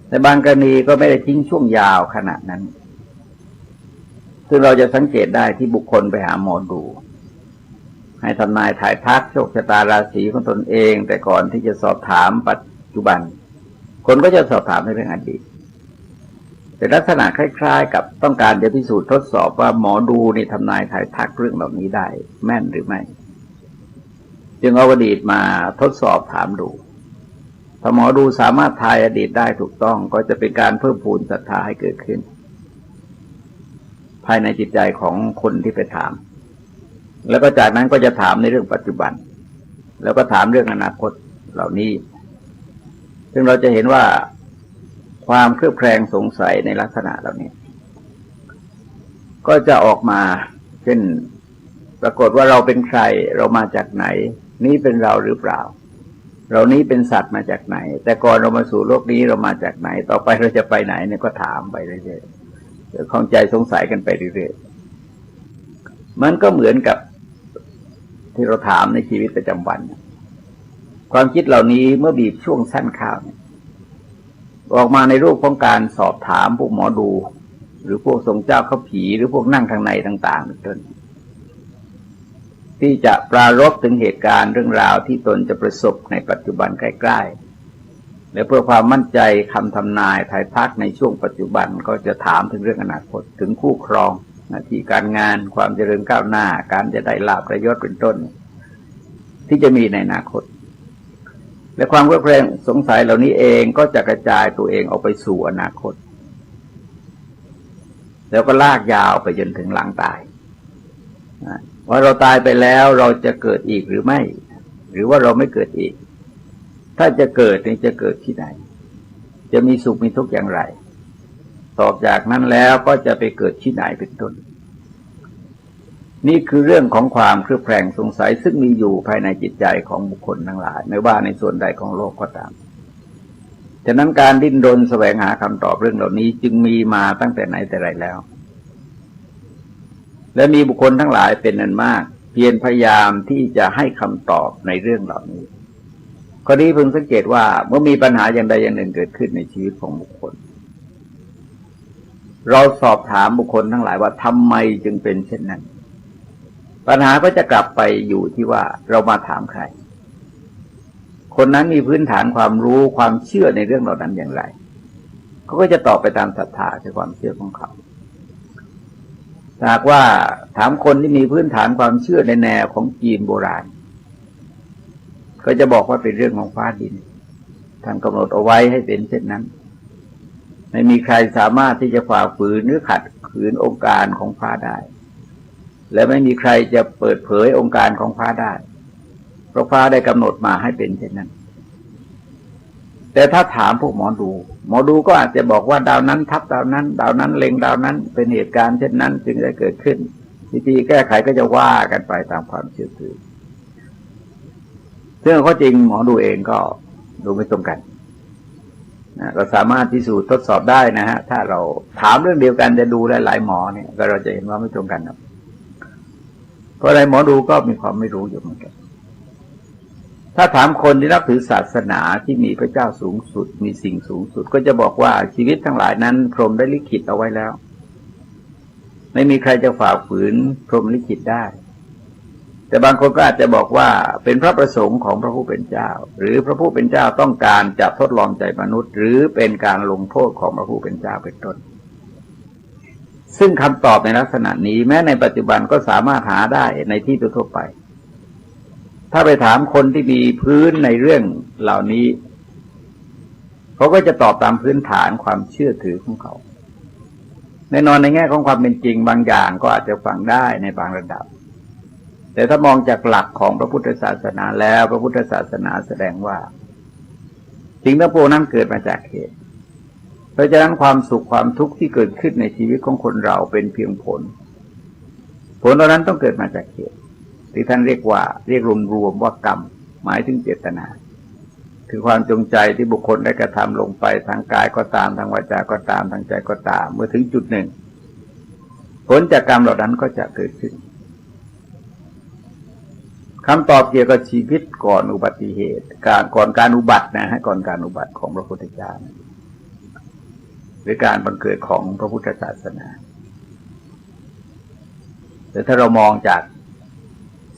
แต่บางกรณีก็ไม่ได้ทิ้งช่วงยาวขนาดนั้นซึ่งเราจะสังเกตได้ที่บุคคลไปหาหมอดูให้ทำนายถ่ายทักโชคชะตาราศีของตนเองแต่ก่อนที่จะสอบถามปัจจุบันคนก็จะสอบถามในเรื่องอดีตแต่ลักษณะคล้ายๆกับต้องการจะพิสูจน์ทดสอบว่าหมอดูนี่ทำนายถ่ายทักเรื่องเหล่านี้ได้แม่นหรือไม่จึงเอาอดีตมาทดสอบถามดูถ้าหมอดูสามารถทายอดีตได้ถูกต้องก็จะเป็นการเพิ่มพูนศรัทธาให้เกิดขึ้นภายในจิตใจของคนที่ไปถามแล้วก็จากนั้นก็จะถามในเรื่องปัจจุบันแล้วก็ถามเรื่องอนาคตเหล่านี้ซึ่งเราจะเห็นว่าความเครือบแคลงสงสัยในลักษณะเหล่านี้ก็จะออกมา เช่นปรากฏว่าเราเป็นใครเรามาจากไหนนี้เป็นเราหรือเปล่าเรานี้เป็นสัตว์มาจากไหนแต่ก่อนเรามาสู่โลกนี้เรามาจากไหนต่อไปเราจะไปไหนเนี่ยก็ถามไปเรื่อยๆข้องใจสงสัยกันไปเรื่อยๆมันก็เหมือนกับที่เราถามในชีวิตประจำวันความคิดเหล่านี้เมื่อบีบช่วงสั้นข้าวออกมาในรูปของการสอบถามพวกหมอดูหรือพวกทรงเจ้าเขาผีหรือพวกนั่งข้างในต่างๆเป็นต้นที่จะปรารภถึงเหตุการณ์เรื่องราวที่ตนจะประสบในปัจจุบันใกล้ๆและเพื่อความมั่นใจคำทำนายทายทักในช่วงปัจจุบันก็จะถามถึงเรื่องอนาคตถึงคู่ครองหน้าที่การงานความเจริญก้าวหน้าการจะได้ลาภประโยชน์เป็นต้นที่จะมีในอนาคตและความเครือบแคลงสงสัยเหล่านี้เองก็จะกระจายตัวเองออกไปสู่อนาคตแล้วก็ลากยาวไปจนถึงหลังตายว่าเราตายไปแล้วเราจะเกิดอีกหรือไม่หรือว่าเราไม่เกิดอีกถ้าจะเกิดนี่จะเกิดที่ไหนจะมีสุขมีทุกข์อย่างไรตอบจากนั้นแล้วก็จะไปเกิดที่ไหนเป็นต้นนี่คือเรื่องของความเครือบแคลงสงสัยซึ่งมีอยู่ภายในจิตใจของบุคคลทั้งหลายไม่ว่าในส่วนใดของโลกก็ตามฉะนั้นการดิ้นรนแสวงหาคำตอบเรื่องเหล่านี้จึงมีมาตั้งแต่ไหนแต่ไรแล้วและมีบุคคลทั้งหลายเป็นอันมากเพียรพยายามที่จะให้คำตอบในเรื่องเหล่านี้ข้อนี้พึงสังเกตว่าเมื่อมีปัญหาอย่างใดอย่างหนึ่งเกิดขึ้นในชีวิตของบุคคลเราสอบถามบุคคลทั้งหลายว่าทำไมจึงเป็นเช่นนั้นปัญหาก็จะกลับไปอยู่ที่ว่าเรามาถามใครคนนั้นมีพื้นฐานความรู้ความเชื่อในเรื่องเหล่านั้นอย่างไรเขาก็จะตอบไปตามศรัทธาคือความเชื่อของเขาหากว่าถามคนที่มีพื้นฐานความเชื่อในแนวของจีนโบราณก็จะบอกว่าเป็นเรื่องของฟ้าดินท่านกำหนดเอาไว้ให้เป็นเช่นนั้นไม่มีใครสามารถที่จะฝ่าฝืนหรือขัดขืนองค์การของฟ้าได้และไม่มีใครจะเปิดเผยองค์การของฟ้าได้เพราะฟ้าได้กำหนดมาให้เป็นเช่นนั้นแต่ถ้าถามพวกหมอดูก็อาจจะบอกว่าดาวนั้นทับดาวนั้นดาวนั้นเล็งดาวนั้นเป็นเหตุการณ์เช่นนั้นจึงได้เกิดขึ้นวิธีแก้ไขก็จะว่ากันไปตามความเชื่อถือซึ่งข้อจริงหมอดูเองก็ดูไม่ตรงกันเราสามารถพิสูจน์ทดสอบได้นะฮะถ้าเราถามเรื่องเดียวกันจะดูหลายหมอเนี่ยก็เราจะเห็นว่าไม่ตรงกันนะเพราะอะไรหมอดูก็มีความไม่รู้อยู่เหมือนกันถ้าถามคนที่นับถือศาสนาที่มีพระเจ้าสูงสุดมีสิ่งสูงสุดก็จะบอกว่าชีวิตทั้งหลายนั้นพรหมได้ลิขิตเอาไว้แล้วไม่มีใครจะฝ่าฝืนพรหมลิขิตได้แต่บางคนก็อาจจะบอกว่าเป็นพระประสงค์ของพระผู้เป็นเจ้าหรือพระผู้เป็นเจ้าต้องการจะทดลองใจมนุษย์หรือเป็นการลงโทษของพระผู้เป็นเจ้าเป็นต้นซึ่งคำตอบในลักษณะนี้แม้ในปัจจุบันก็สามารถหาได้ในที่ทั่วไปถ้าไปถามคนที่มีพื้นในเรื่องเหล่านี้เขาก็จะตอบตามพื้นฐานความเชื่อถือของเขาแน่นอนในแง่ของความเป็นจริงบางอย่างก็อาจจะฟังได้ในบางระดับแต่ถ้ามองจากหลักของพระพุทธศาสนาแล้วพระพุทธศาสนาแสดงว่าสิ่งทั้งปวงนั้นเกิดมาจากเหตุเพราะฉะนั้นความสุขความทุกข์ที่เกิดขึ้นในชีวิตของคนเราเป็นเพียงผลเหล่านั้นต้องเกิดมาจากเหตุที่ท่านเรียกรวมว่ากรรมหมายถึงเจตนาคือความจงใจที่บุคคลได้กระทำลงไปทางกายก็ตามทางวาจาก็ตามทางใจก็ตามเมื่อถึงจุดหนึ่งผลจากกรรมเหล่านั้นก็จะเกิดขึ้นคำตอบเกี่ยวกับชีวิตก่อนอุบัติเหตุก่อนการอุบัตินะฮะก่อนการอุบัติของพระพุทธเจ้าหรือการบังเกิดของพระพุทธศาสนาแต่ถ้าเรามองจาก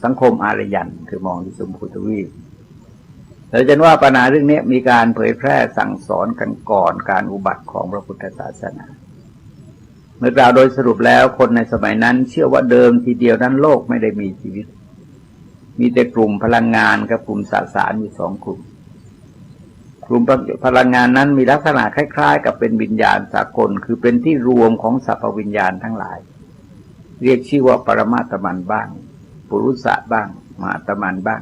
สังคมอารยันคือมองที่ชมพูทวีปเราจะว่าปัญหาเรื่องนี้มีการเผยแพร่สั่งสอนกันก่อนการอุบัติของพระพุทธศาสนาเมื่อกล่าวโดยสรุปแล้วคนในสมัยนั้นเชื่อว่าเดิมทีเดียวนั้นโลกไม่ได้มีชีวิตมีแต่กลุ่มพลังงานกับกลุ่มสสารมีสองกลุ่มพลังงานนั้นมีลักษณะคล้ายๆกับเป็นวิญญาณสากลคือเป็นที่รวมของสรรพวิญญาณทั้งหลายเรียกชื่อว่าปรมาตมันบ้างปุรุษะบ้างมหาตมันบ้าง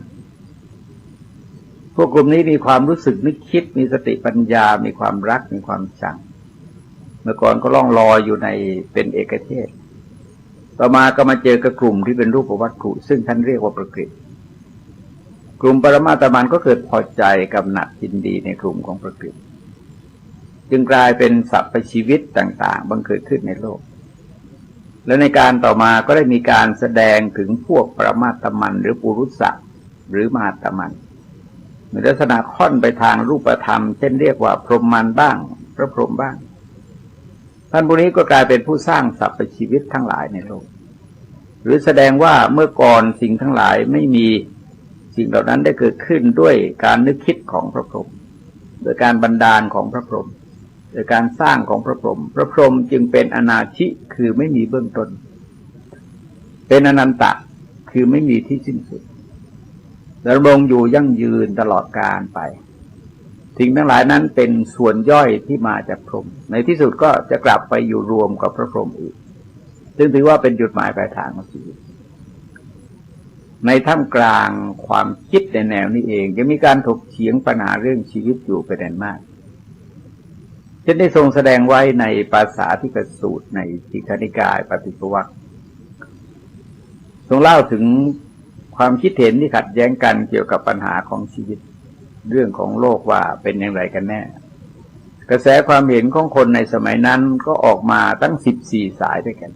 พวกกลุ่มนี้มีความรู้สึกนึกคิดมีสติปัญญามีความรักมีความชังเมื่อก่อนก็ล่องลอยอยู่ในเป็นเอกเทศ ต่อมาก็มาเจอกับกลุ่มที่เป็นรูปวัตถุซึ่งท่านเรียกว่าประกฤติกลุ่มปรมาตมันก็เกิดพอใจกำหนัดยินดีในกลุ่มของประกฤติจึงกลายเป็นสรรพชีวิตต่างๆบังเกิดขึ้นในโลกและในการต่อมาก็ได้มีการแสดงถึงพวกปรมาตมันหรือปุรุษะหรือมหาตมันมีลักษณะค่อนไปทางรูปธรรมเช่นเรียกว่าพรหมันบ้างพระพรหมบ้างท่านพวกนี้ก็กลายเป็นผู้สร้างสรรพชีวิตทั้งหลายในโลกหรือแสดงว่าเมื่อก่อนสิ่งทั้งหลายไม่มีสิ่งเหล่านั้นได้เกิดขึ้นด้วยการนึกคิดของพระพรหมโดยการบันดาลของพระพรหมโดยการสร้างของพระพรหมพระพรหมจึงเป็นอนาชิคือไม่มีเบื้องต้นเป็นอนันตะคือไม่มีที่สิ้นสุดดำรงอยู่ยั่งยืนตลอดกาลไปสิ่งทั้งหลายนั้นเป็นส่วนย่อยที่มาจากพรหมในที่สุดก็จะกลับไปอยู่รวมกับพระพรหมอีกซึ่งถือว่าเป็นจุดหมายปลายทางของชีวิตในท่ามกลางความคิดในแนวนี้เองยังมีการถกเถียงปัญหาเรื่องชีวิตอยู่เป็นอันมากเช่นได้ทรงแสดงไว้ในปาสาธิกสูตรในทีฆนิกายปฏิปวัคค์ทรงเล่าถึงความคิดเห็นที่ขัดแย้งกันเกี่ยวกับปัญหาของชีวิตเรื่องของโลกว่าเป็นอย่างไรกันแน่กระแสความเห็นของคนในสมัยนั้นก็ออกมาตั้ง14 สายด้วยกัน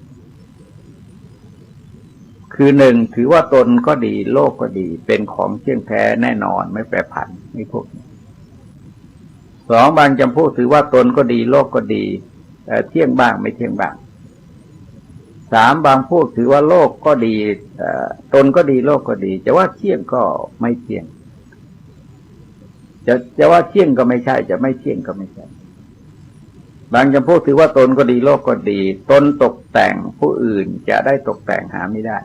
คือหนึ่งถือว่าตนก็ดีโลกก็ดีเป็นของเที่ยงแท้แน่นอนไม่แปรผันไม่พวกนี้สองบางจำพวกถือว่าตนก็ดีโลกก็ดีเที่ยงบ้างไม่เที่ยงบ้างสามบางพวกถือว่าโลกก็ดีตนก็ดีโลกก็ดีจะว่าเที่ยงก็ไม่เที่ยงจะว่าเที่ยงก็ไม่ใช่จะไม่เที่ยงก็ไม่ใช่บางจำพวกถือว่าตนก็ดีโลกก็ดีตนตกแต่งผู้อื่นจะได้ตกแต่งหาไม่ได้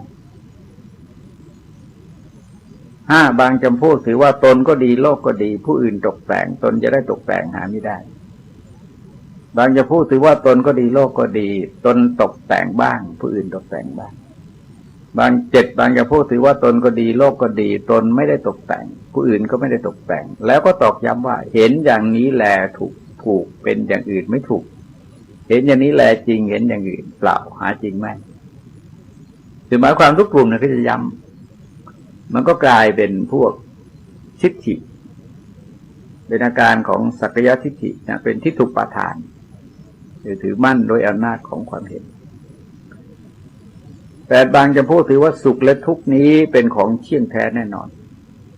ห้าบางจำพวกถือว่าตนก็ดีโลกก็ดีผู้อื่นตกแต่งตนจะได้ตกแต่งหาไม่ได้บางจำพวกถือว่าตนก็ดีโลกก็ดีตนตกแต่งบ้างผู้อื่นตกแต่งบ้างบางจำพวกถือว่าตนก็ดีโลกก็ดีตนไม่ได้ตกแต่งผู้อื่นก็ไม่ได้ตกแต่งแล้วก็ตอกย้ำว่าเห็นอย่างนี้แลถูกเป็นอย่างอื่นไม่ถูกเห็นอย่างนี้แลจริงเห็นอย่างอื่นเปล่าหาจริงไม่คือหมายความทุกกลุ่มเนี่ยก็จะย้ำมันก็กลายเป็นพวกทิฏฐิเป็นอาการของสักยทิฏฐินะเป็นทิฏฐุปาทานถือมั่นโดยอำนาจของความเห็นแต่บางจำพวกถือว่าสุขและทุกข์นี้เป็นของเที่ยงแท้แน่นอน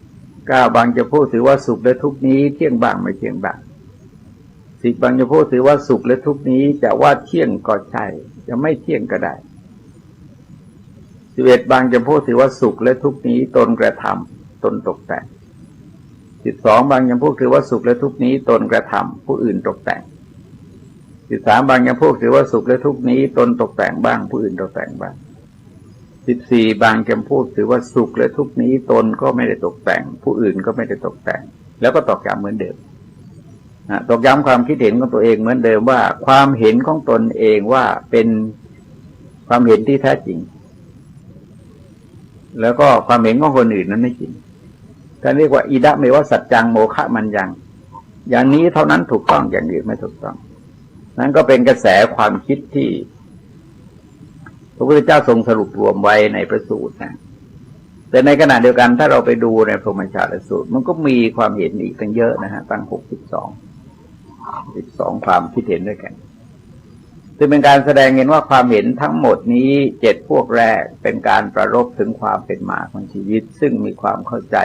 9บางจำพวกถือว่าสุขและทุกข์นี้เที่ยงบ้างไม่เที่ยงบ้าง10บางจำพวกถือว่าสุขและทุกข์นี้จะว่าเที่ยงก็ใช่จะไม่เที่ยงก็ได้11บางจำพวกถือว่าสุขและทุกข์นี้ตนกระทำตนตกแต่ง12บางจำพวกถือว่าสุขและทุกข์นี้ตนกระทำผู้อื่นตกแต่ง13บางจำพวกถือว่าสุขและทุกข์นี้ตนตกแต่งบ้างผู้อื่นตกแต่งบ้าง14บางจำพวกถือว่าสุขและทุกข์นี้ตนก็ไม่ได้ตกแต่งผู้อื่นก็ไม่ได้ตกแต่งแล้วก็ตอกย้ำเหมือนเดิมตอกย้ำความคิดเห็นของตัวเองเหมือนเดิมว่าความเห็นของตนเองว่าเป็นความเห็นที่แท้จริงแล้วก็ความเห็นของคนอื่นนั้นไม่จริงท่านเรียกว่าอิดะเมวะสัจจังโมฆะมันยังอย่างนี้เท่านั้นถูกต้องอย่างอื่นไม่ถูกต้องนั่นก็เป็นกระแสความคิดที่พระพุทธเจ้าทรงสรุปรวมไว้ในพระสูตรนะแต่ในขณะเดียวกันถ้าเราไปดูในพรหมชาติสูตรมันก็มีความเห็นอีกตั้งเยอะนะฮะตั้ง12ความคิดเห็นด้วยกันซึ่งเป็นการแสดงเห็นว่าความเห็นทั้งหมดนี้7พวกแรกเป็นการประรบถึงความเป็นมาของชีวิตซึ่งมีความเข้าใจ